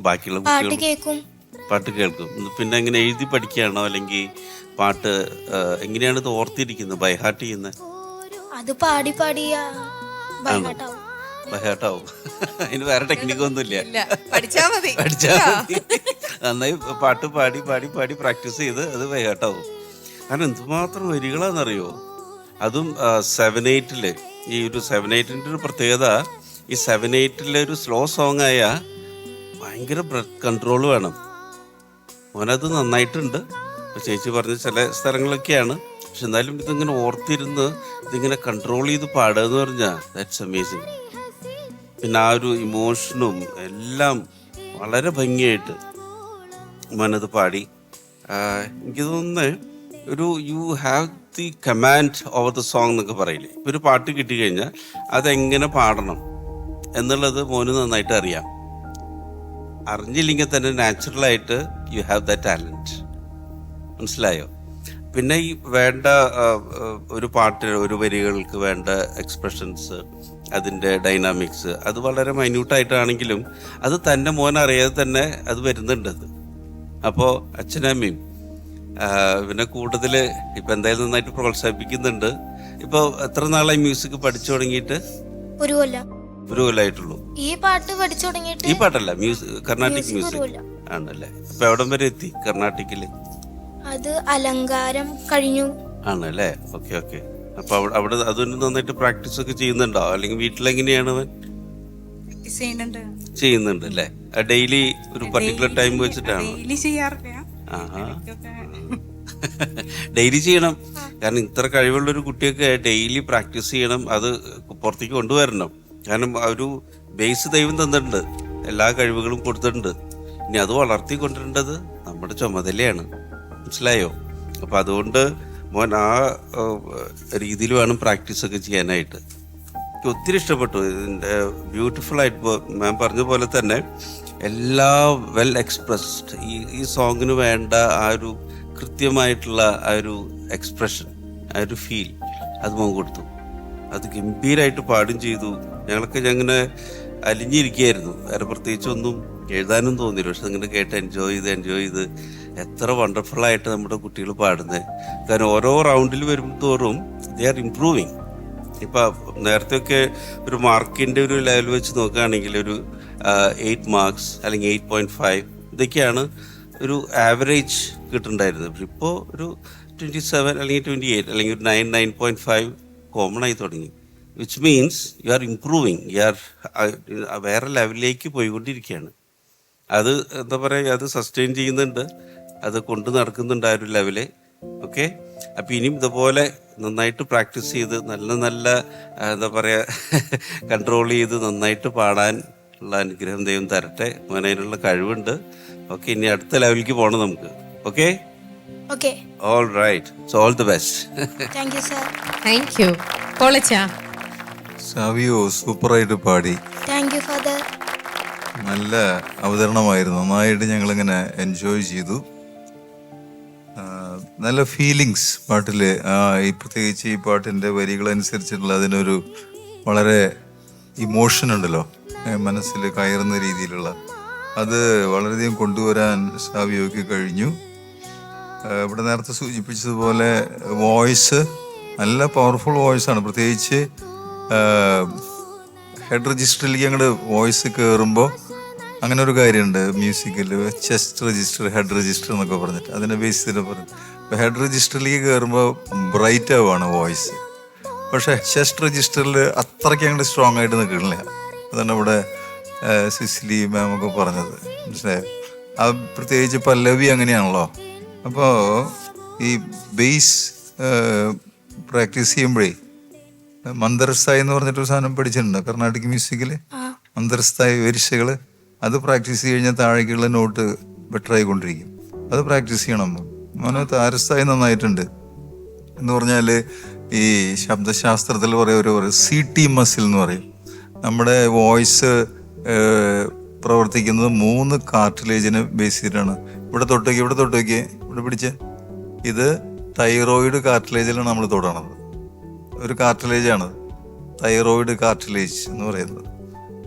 ബാക്കിയുള്ള പാട്ട് കേൾക്കും, പിന്നെ എങ്ങനെ എഴുതി പഠിക്കുകയാണോ അല്ലെങ്കിൽ പാട്ട് എങ്ങനെയാണ് ഇത് ഓർത്തിരിക്കുന്നത്, ബൈഹാർട്ട് ചെയ്യുന്നത്? അത് പാടി ബൈഹാർട്ടാവും. അതിന് വേറെ ടെക്നിക്കൊന്നുമില്ല, പഠിച്ചാ മതി. നന്നായി പാട്ട് പാടി പ്രാക്ടീസ് ചെയ്ത് അത് ബൈഹാർട്ടാവും. കാരണം എന്തുമാത്രം വരികളാണെന്നറിയോ? അതും 7/8 ഈ ഒരു 7/8 ഒരു പ്രത്യേകത, ഈ 7/8 ഒരു സ്ലോ സോങ് ആയ ഭയങ്കര ബ്രെത്ത് കൺട്രോൾ വേണം. മോനത് നന്നായിട്ടുണ്ട്. ചേച്ചി പറഞ്ഞ ചില സ്ഥലങ്ങളൊക്കെയാണ്, പക്ഷെ എന്നാലും ഇതിങ്ങനെ ഓർത്തിരുന്ന് ഇതിങ്ങനെ കൺട്രോൾ ചെയ്ത് പാടുക എന്ന് പറഞ്ഞാൽ ദാറ്റ്സ് അമേസിങ്. പിന്നെ ആ ഒരു ഇമോഷനും എല്ലാം വളരെ ഭംഗിയായിട്ട് മോനത് പാടി. എനിക്ക് തോന്നുന്നത് ഒരു you have the command over the song എന്നൊക്കെ പറയില്ലേ. ഇപ്പം ഒരു പാട്ട് കിട്ടിക്കഴിഞ്ഞാൽ അതെങ്ങനെ പാടണം എന്നുള്ളത് മോന് നന്നായിട്ട് അറിയാം. അറിഞ്ഞില്ലെങ്കിൽ തന്നെ നാച്ചുറലായിട്ട് യു ഹാവ് ദ ടാലൻറ്റ്. മനസ്സിലായോ? പിന്നെ ഈ വേണ്ട ഒരു പാട്ടിന് ഒരു വരികൾക്ക് വേണ്ട എക്സ്പ്രഷൻസ്, അതിൻ്റെ ഡൈനാമിക്സ് അത് വളരെ മൈന്യൂട്ടായിട്ടാണെങ്കിലും അത് തന്നെ മോൻ അറിയാതെ തന്നെ അത് വരുന്നുണ്ട്. അപ്പോൾ അച്ഛനമ്മയും പിന്നെ കൂടുതൽ ഇപ്പം എന്തായാലും നന്നായിട്ട് പ്രോത്സാഹിപ്പിക്കുന്നുണ്ട്. ഇപ്പോൾ എത്ര നാളായി മ്യൂസിക് പഠിച്ചു തുടങ്ങിയിട്ട്? ഒരു കൊല്ലം. ഒരു കൊല്ലമായിട്ടുള്ളൂ. ഈ പാട്ട് പഠിച്ചു തുടങ്ങിയിട്ട് ഈ പാട്ടല്ല, കർണാട്ടിക് ഒരു മ്യൂസിക് കൊല്ലം. ആണല്ലേ? അപ്പൊ എവിടം വരെ എത്തി കർണാട്ടിക്കില്? അത് അലങ്കാരം കഴിഞ്ഞു. ആണല്ലേ? Okay okay. അപ്പൊ അവിടെ അതുകൊണ്ട് നന്നായിട്ട് പ്രാക്ടീസ് ഒക്കെ ചെയ്യുന്നുണ്ടോ, അല്ലെങ്കിൽ വീട്ടിലെങ്ങനെയാണ് അവൻ ചെയ്യുന്നുണ്ട് അല്ലേ? ഡെയിലി ഒരു പർട്ടിക്കുലർ ടൈം വെച്ചിട്ടാണ്? ഡെയിലി ചെയ്യാറില്ല. ആഹാ, ഡെയിലി ചെയ്യണം. കാരണം ഇത്ര കഴിവുള്ള ഒരു കുട്ടിയൊക്കെ ഡെയിലി പ്രാക്ടീസ് ചെയ്യണം, അത് പുറത്തേക്ക് കൊണ്ടുവരണം. കാരണം ഒരു ബേസ് ദൈവം തന്നിട്ടുണ്ട്, എല്ലാ കഴിവുകളും കൊടുത്തിട്ടുണ്ട്. ഇനി അത് വളർത്തിക്കൊണ്ടിരേണ്ടത് നമ്മുടെ ചുമതലയാണ്. മനസ്സിലായോ? അപ്പം അതുകൊണ്ട് മോൻ ആ രീതിയിൽ വേണം പ്രാക്ടീസ് ഒക്കെ ചെയ്യാനായിട്ട്. എനിക്ക് ഒത്തിരി ഇഷ്ടപ്പെട്ടു. ഇതിൻ്റെ ബ്യൂട്ടിഫുൾ ആയിട്ട് മാം പറഞ്ഞ പോലെ തന്നെ എല്ലാ വെൽ എക്സ്പ്രസ്ഡ്. ഈ സോങ്ങിന് വേണ്ട ആ ഒരു കൃത്യമായിട്ടുള്ള ആ ഒരു എക്സ്പ്രഷൻ, ആ ഒരു ഫീൽ അത് മോൻ കൊടുത്തു. അത് ഗംഭീരമായിട്ട് പാടും ചെയ്തു. ഞങ്ങളൊക്കെ അങ്ങനെ അലിഞ്ഞിരിക്കുകയായിരുന്നു. വേറെ പ്രത്യേകിച്ചൊന്നും എഴുതാനും തോന്നിയില്ല. പക്ഷെ അങ്ങനെ കേട്ട് എൻജോയ് ചെയ്ത് എത്ര വണ്ടർഫുള്ളായിട്ട് നമ്മുടെ കുട്ടികൾ പാടുന്നത്. കാരണം ഓരോ റൗണ്ടിൽ വരും തോറും ദേ ആർ ഇംപ്രൂവിങ്. ഇപ്പം നേരത്തെയൊക്കെ ഒരു മാർക്കിൻ്റെ ഒരു ലെവൽ വെച്ച് നോക്കുകയാണെങ്കിൽ ഒരു 8 മാർക്സ് അല്ലെങ്കിൽ 8.5 ഇതൊക്കെയാണ് ഒരു ആവറേജ് കിട്ടുന്നുണ്ടായിരുന്നത്. പക്ഷെ ഇപ്പോൾ ഒരു 27 അല്ലെങ്കിൽ 28 അല്ലെങ്കിൽ ഒരു 9.5 കോമൺ ആയി തുടങ്ങി. Which means you are improving, you are വേറെ ലെവലിലേക്ക് പോയിക്കൊണ്ടിരിക്കുകയാണ്. അത് എന്താ പറയുക, അത് സസ്റ്റെയിൻ ചെയ്യുന്നുണ്ട്, അത് കൊണ്ട് നടക്കുന്നുണ്ട് ആ ഒരു ലെവല്. ഓക്കെ, അപ്പം ഇനിയും ഇതുപോലെ നന്നായിട്ട് പ്രാക്ടീസ് ചെയ്ത് നല്ല എന്താ പറയുക കൺട്രോൾ ചെയ്ത് നന്നായിട്ട് പാടാൻ ഉള്ള അനുഗ്രഹം ദൈവം തരട്ടെ. മോനെ അതിനുള്ള കഴിവുണ്ട്. ഓക്കെ, ഇനി അടുത്ത ലെവലിലേക്ക് പോകണം നമുക്ക്. Okay, okay, all right, so all the best. Thank you sir. Thank you. കോളച്ചാ സാവിയോ സൂപ്പറായിട്ട് പാടി. Thank you father. നല്ല അവതരണമായിരുന്നു. നന്നായിട്ട് ഞങ്ങളിങ്ങനെ എൻജോയ് ചെയ്തു. നല്ല ഫീലിങ്സ് പാട്ടിൽ. ഈ പ്രത്യേകിച്ച് ഈ പാട്ടിൻ്റെ വരികളനുസരിച്ചിട്ടുള്ള അതിനൊരു വളരെ ഇമോഷൻ ഉണ്ടല്ലോ, മനസ്സിൽ കയറുന്ന രീതിയിലുള്ള, അത് വളരെയധികം കൊണ്ടുവരാൻ സാവിയോയ്ക്ക് കഴിഞ്ഞു. ഇവിടെ നേരത്തെ സൂചിപ്പിച്ചതുപോലെ വോയിസ് നല്ല പവർഫുൾ വോയിസാണ്. പ്രത്യേകിച്ച് ഹെഡ് രജിസ്റ്ററിലേക്ക് അങ്ങോട്ട് വോയിസ് കയറുമ്പോൾ അങ്ങനെ ഒരു കാര്യമുണ്ട് മ്യൂസിക്കിൽ, ചെസ്റ്റ് രജിസ്റ്റർ, ഹെഡ് രജിസ്റ്റർ എന്നൊക്കെ പറഞ്ഞിട്ട് അതിനെ ബേസ് ചെയ്തിട്ട് പറഞ്ഞു. ഇപ്പോൾ ഹെഡ് രജിസ്റ്ററിലേക്ക് കയറുമ്പോൾ ബ്രൈറ്റ് ആവുകയാണ് വോയിസ്. പക്ഷേ ചെസ്റ്റ് രജിസ്റ്ററിൽ അത്രയ്ക്ക് അങ്ങോട്ട് സ്ട്രോങ് ആയിട്ട് നിൽക്കണില്ല. അതാണ് ഇവിടെ സിസിലി മാമൊക്കെ പറഞ്ഞത്. മനസ്സിലായോ? ആ പ്രത്യേകിച്ച് പല്ലവി അങ്ങനെയാണല്ലോ. അപ്പോൾ ഈ ബേസ് പ്രാക്ടീസ് ചെയ്യുമ്പോഴേ മന്ദരസ്ഥായി എന്ന് പറഞ്ഞിട്ടൊരു സാധനം പഠിച്ചിട്ടുണ്ട് കർണാട്ടിക് മ്യൂസിക്കിൽ. മന്ദരസ്ഥായി വരിശകൾ അത് പ്രാക്ടീസ് ചെയ്ത് കഴിഞ്ഞാൽ താഴേക്കുള്ള നോട്ട് ബെറ്റർ ആയിക്കൊണ്ടിരിക്കും. അത് പ്രാക്ടീസ് ചെയ്യണം. മോനെ താരസ്ഥായി നന്നായിട്ടുണ്ട് എന്ന് പറഞ്ഞാൽ ഈ ശബ്ദശാസ്ത്രത്തിൽ ഒരു CT മസിൽ എന്ന് പറയും. നമ്മുടെ വോയിസ് പ്രവർത്തിക്കുന്നത് 3 കാർട്ടിലേജിനെ ബേസ് ചെയ്തിട്ടാണ്. ഇവിടെ പിടിച്ച് ഇത് തൈറോയിഡ് കാർട്ടിലേജിലാണ് നമ്മൾ തൊടണത്. ഒരു കാർട്ടിലേജാണ് തൈറോയിഡ് കാർട്ടിലേജ് എന്ന് പറയുന്നത്.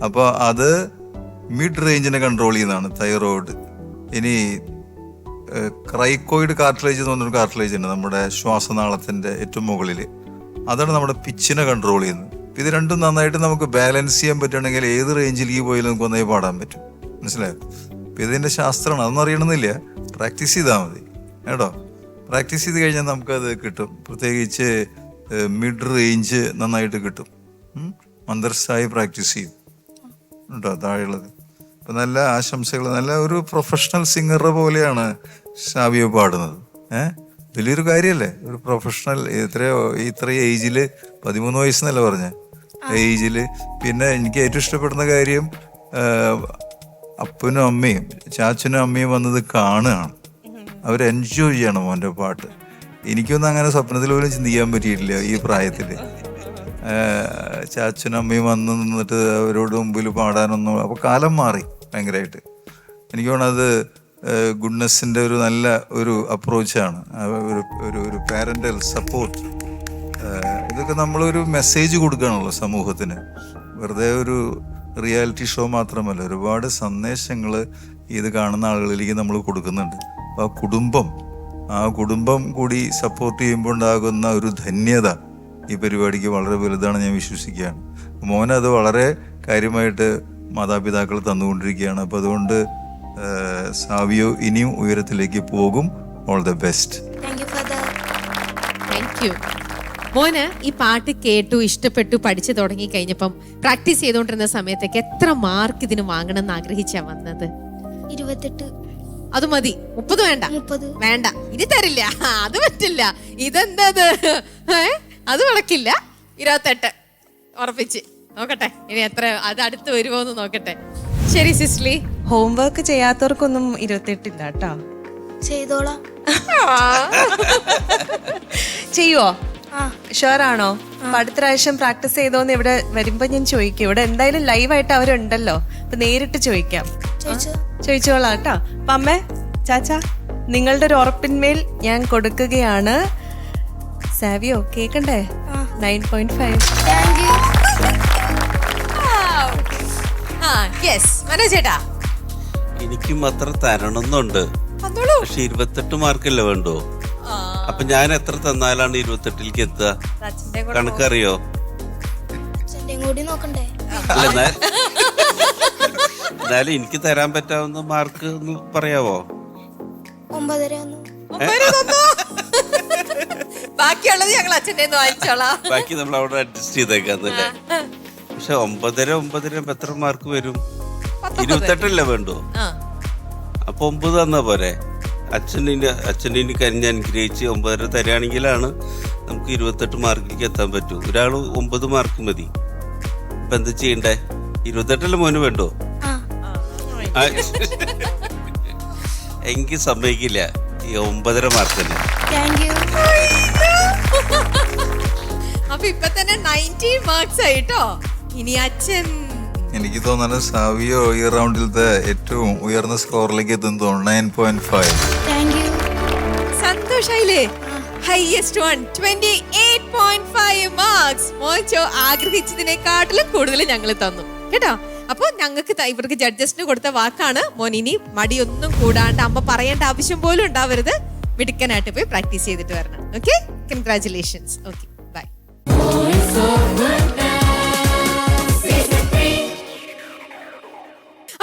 അപ്പോൾ അത് മിഡ് റേഞ്ചിനെ കൺട്രോൾ ചെയ്യുന്നതാണ് തൈറോയിഡ്. ഇനി ക്രൈക്കോയിഡ് കാർട്ടിലേജ് എന്ന് പറഞ്ഞൊരു കാർട്ടിലേജ് ഉണ്ട് നമ്മുടെ ശ്വാസനാളത്തിൻ്റെ ഏറ്റവും മുകളിൽ. അതാണ് നമ്മുടെ പിച്ചിനെ കൺട്രോൾ ചെയ്യുന്നത്. ഇത് രണ്ടും നന്നായിട്ട് നമുക്ക് ബാലൻസ് ചെയ്യാൻ പറ്റുകയാണെങ്കിൽ ഏത് റേഞ്ചിലേക്ക് പോയാലും നമുക്ക് ഒന്നായി പാടാൻ പറ്റും. മനസ്സിലായോ? അപ്പം ഇതിൻ്റെ ശാസ്ത്രമാണ്. അതൊന്നും അറിയണമെന്നില്ല, പ്രാക്ടീസ് ചെയ്താൽ മതി കേട്ടോ. പ്രാക്ടീസ് ചെയ്ത് കഴിഞ്ഞാൽ നമുക്കത് കിട്ടും. പ്രത്യേകിച്ച് മിഡ് റേഞ്ച് നന്നായിട്ട് കിട്ടും. മന്ദർസ്ഥായി പ്രാക്ടീസ് ചെയ്യും കേട്ടോ താഴെയുള്ളത്. അപ്പം നല്ല ആശംസകൾ. നല്ല ഒരു പ്രൊഫഷണൽ സിംഗറുടെ പോലെയാണ് സാവിയോ പാടുന്നത്. വലിയൊരു കാര്യമല്ലേ ഒരു പ്രൊഫഷണൽ. ഇത്ര ഏജിൽ 13 വയസ്സെന്നല്ല പറഞ്ഞ ഏജിൽ. പിന്നെ എനിക്ക് ഏറ്റവും ഇഷ്ടപ്പെടുന്ന കാര്യം അപ്പനും അമ്മയും ചാച്ചനും അമ്മയും വന്നത് കാണുകയാണ്. അവർ എൻജോയ് ചെയ്യണം മോൻ്റെ പാട്ട്. എനിക്കൊന്നും അങ്ങനെ സ്വപ്നത്തിൽ പോലും ചിന്തിക്കാൻ പറ്റിയിട്ടില്ല ഈ പ്രായത്തിൽ. ചാച്ചനും അമ്മയും വന്ന് നിന്നിട്ട് അവരോട് മുമ്പിൽ പാടാനൊന്നും. അപ്പോൾ കാലം മാറി ഭയങ്കരമായിട്ട്. എനിക്ക് തോന്നുന്നത് ഗുഡ്നെസ്സിൻ്റെ ഒരു നല്ല ഒരു അപ്രോച്ചാണ്. ഒരു പാരൻ്റൽ സപ്പോർട്ട്. ഇതൊക്കെ നമ്മളൊരു മെസ്സേജ് കൊടുക്കുകയാണല്ലോ സമൂഹത്തിന്. വെറുതെ ഒരു റിയാലിറ്റി ഷോ മാത്രമല്ല, ഒരുപാട് സന്ദേശങ്ങൾ ഇത് കാണുന്ന ആളുകളിലേക്ക് നമ്മൾ കൊടുക്കുന്നുണ്ട്. അപ്പോൾ ആ കുടുംബം കൂടി സപ്പോർട്ട് ചെയ്യുമ്പോൾ ഉണ്ടാകുന്ന ഒരു ധന്യത ഈ പരിപാടിക്ക് വളരെ വലുതാണ് ഞാൻ വിശ്വസിക്കുകയാണ്. മോനത് വളരെ കാര്യമായിട്ട് മാതാപിതാക്കൾ തന്നുകൊണ്ടിരിക്കുകയാണ്. അപ്പോൾ അതുകൊണ്ട് സാവിയോ ഇനിയും ഉയരത്തിലേക്ക് പോകും. All the best. Thank you father. Thank you. മോന് ഈ പാട്ട് കേട്ടു, ഇഷ്ടപ്പെട്ടു, പഠിച്ചു തുടങ്ങി കഴിഞ്ഞപ്പം പ്രാക്ടീസ് ചെയ്തുകൊണ്ടിരുന്ന സമയത്തേക്ക് എത്ര മാർക്ക് ഇതിന് വാങ്ങണം എന്ന് ആഗ്രഹിച്ചാ വന്നത്? 28. അത് മതി. 30 വേണ്ട? 30. വേണ്ട, ഇനി തരില്ല. അത് പറ്റില്ല. ഇതെന്തത്? അത് നടക്കില്ല. 28 ഉറപ്പിച്ച്. നോക്കട്ടെ ഇനി എത്ര അത് അടുത്ത് വരുമോന്ന് നോക്കട്ടെ. ശരി സിസ്ലി. ഹോംവർക്ക് ചെയ്യാത്തവർക്കൊന്നും 28 ഇല്ല കേട്ടോ. ചെയ്തോളാം. ചെയ്യുവോ? ആ. ഷുവറാണോ? അപ്പൊ അടുത്ത പ്രാവശ്യം പ്രാക്ടീസ് ചെയ്തോന്ന് ഇവിടെ വരുമ്പോ ഞാൻ ചോദിക്കും. ഇവിടെ എന്തായാലും ലൈവായിട്ട് അവരുണ്ടല്ലോ, അപ്പൊ നേരിട്ട് ചോദിക്കാം. ചോദിച്ചോളാം കേട്ടോ. അപ്പൊ അമ്മേ, ചാച്ചാ, നിങ്ങളുടെ ഒരു ഉറപ്പിന്മേൽ ഞാൻ കൊടുക്കുകയാണ്. സാവിയോ കേക്കണ്ടേ? 9.5. Thank you. മനോജേട്ടാ, എനിക്കും അത്ര തരണമെന്നുണ്ട്. പക്ഷെ 28 മാർക്കല്ലേ വേണ്ടോ? അപ്പൊ ഞാൻ എത്ര തന്നാലാണ് 28ലേക്ക് എത്തുക? കണക്കറിയോ? അച്ഛൻ്റെയും കൂടി നോക്കണ്ടേ? അല്ല, എന്നാലും എനിക്ക് തരാൻ പറ്റാവുന്ന മാർക്ക് ഒന്ന് പറയാവോ? 9.5 ഒന്നും. ബാക്കിയുള്ളത് ഞങ്ങൾ അച്ഛൻ്റെ വാങ്ങിച്ചോളാം. ബാക്കി നമ്മൾ അവിടെ അഡ്ജസ്റ്റ് ചെയ്തേക്കാന്നല്ലേ. പക്ഷെ 9.5 എത്ര മാർക്ക് വരും? 28 വേണ്ടോ? അപ്പൊ 9 തന്നാ പോരെ? അച്ഛനെ കനിഞ്ഞ് അനുഗ്രഹിച്ച് 9.5 തരികയാണെങ്കിലാണ് നമുക്ക് 28 മാർക്കിലേക്ക് എത്താൻ പറ്റൂ. ഒരാള് 9 മാർക്ക് മതി. ഇപ്പൊ എന്താ ചെയ്യണ്ടേ? 28 മോന് വേണ്ടോ? എനിക്ക് സമ്മതിക്കില്ല ഈ 9.5 മാർക്ക് തന്നെ. Thank you. അപ്പൊ ഇപ്പൊ തന്നെ 90 മാർക്സ് ആയിട്ടോ. ഇനി അച്ഛൻ, എനിക്ക് തോന്നുന്നത് സാവിയോ ഈ റൗണ്ടിലത്തെ ഏറ്റവും ഉയർന്ന സ്കോറിലേക്ക് എത്തുന്നു തോന്നുന്നു. 9.5. Thank you. സന്തോഷായില്ലേ? Highest one 28.5 marks. മോച്ചോ ആഗ്രഹിച്ചതിനെക്കാട്ടിലും കൂടുതൽ ഞങ്ങൾ തന്നു കേട്ടോ. അപ്പൊ ഞങ്ങൾക്ക് ഇവർക്ക് ജഡ്ജസിന് കൊടുത്ത വാക്കാണ്. മോനിനി മടിയൊന്നും കൂടാണ്ട്, അമ്മ പറയേണ്ട ആവശ്യം പോലും ഉണ്ടാവരുത്, മിടുക്കനായിട്ട് പോയി പ്രാക്ടീസ് ചെയ്തിട്ട് വരണം. Okay, congratulations. Okay, bye.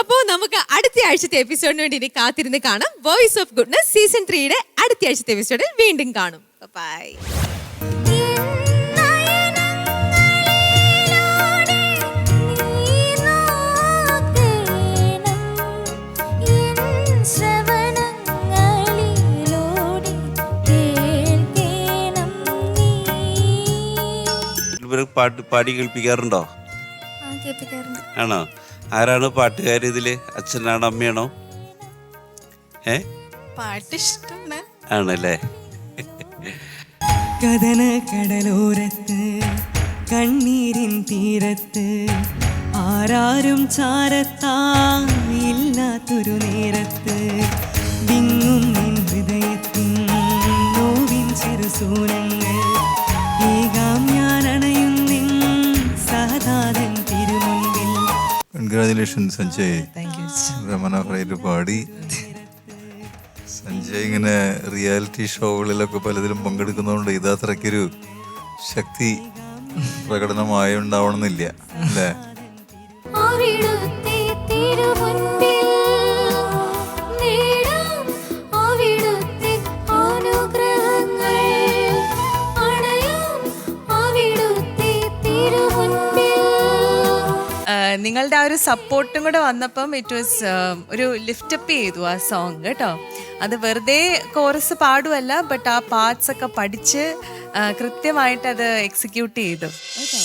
അപ്പോ നമുക്ക് അടുത്ത ആഴ്ചത്തെ എപ്പിസോഡിന് വേണ്ടി ഇനി കാത്തിരുന്ന് കാണാം. വോയിസ് ഓഫ് ഗുഡ്നസ് സീസൺ 3യുടെ അടുത്ത ആഴ്ചത്തെ എപ്പിസോഡിൽ വീണ്ടും കാണും. ബൈ. പാട്ട് പാടി കേൾപ്പിക്കാറുണ്ടോ? ആണോ? ആരാണ് പാട്ടുകാർ ഇതില്? അച്ഛനാണോ അമ്മയാണോ? പാട്ട് ഇഷ്ടമാണ്. ആണല്ലേ? കഥന കടലോരത്ത് കണ്ണീരിൻ തീരത്ത് ആരാരും ചാരത്തായില്ലാത്തൊരു നേരത്ത് വിങ്ങും നിൻ ഹൃദയത്തിൻ നോവിൻ ചെറുസൂനങ്ങൾ ഏകാം ഞാൻ അണയും നിൻ സഹതാതൻ തിരുമുൻപിൽ. കൺഗ്രാജുലേഷൻ സഞ്ജയ്. മനോഹരമായിട്ട് പാടി. സഞ്ജയ് ഇങ്ങനെ റിയാലിറ്റി ഷോകളിലൊക്കെ പലതിലും പങ്കെടുക്കുന്നതുകൊണ്ട് ഇതത്രയ്ക്കൊരു ശക്തി പ്രകടനമായുണ്ടാവണമെന്നില്ല അല്ലേ? നിങ്ങളുടെ ആ ഒരു സപ്പോർട്ടും കൂടെ വന്നപ്പം ഇറ്റ് വാസ് ഒരു ലിഫ്റ്റപ്പ് ചെയ്തു ആ സോങ് കേട്ടോ. അത് വെറുതെ കോറസ് പാടുമല്ല, ബട്ട് ആ പാർട്സ് ഒക്കെ പഠിച്ച് കൃത്യമായിട്ട് അത് എക്സിക്യൂട്ട് ചെയ്തു കേട്ടോ.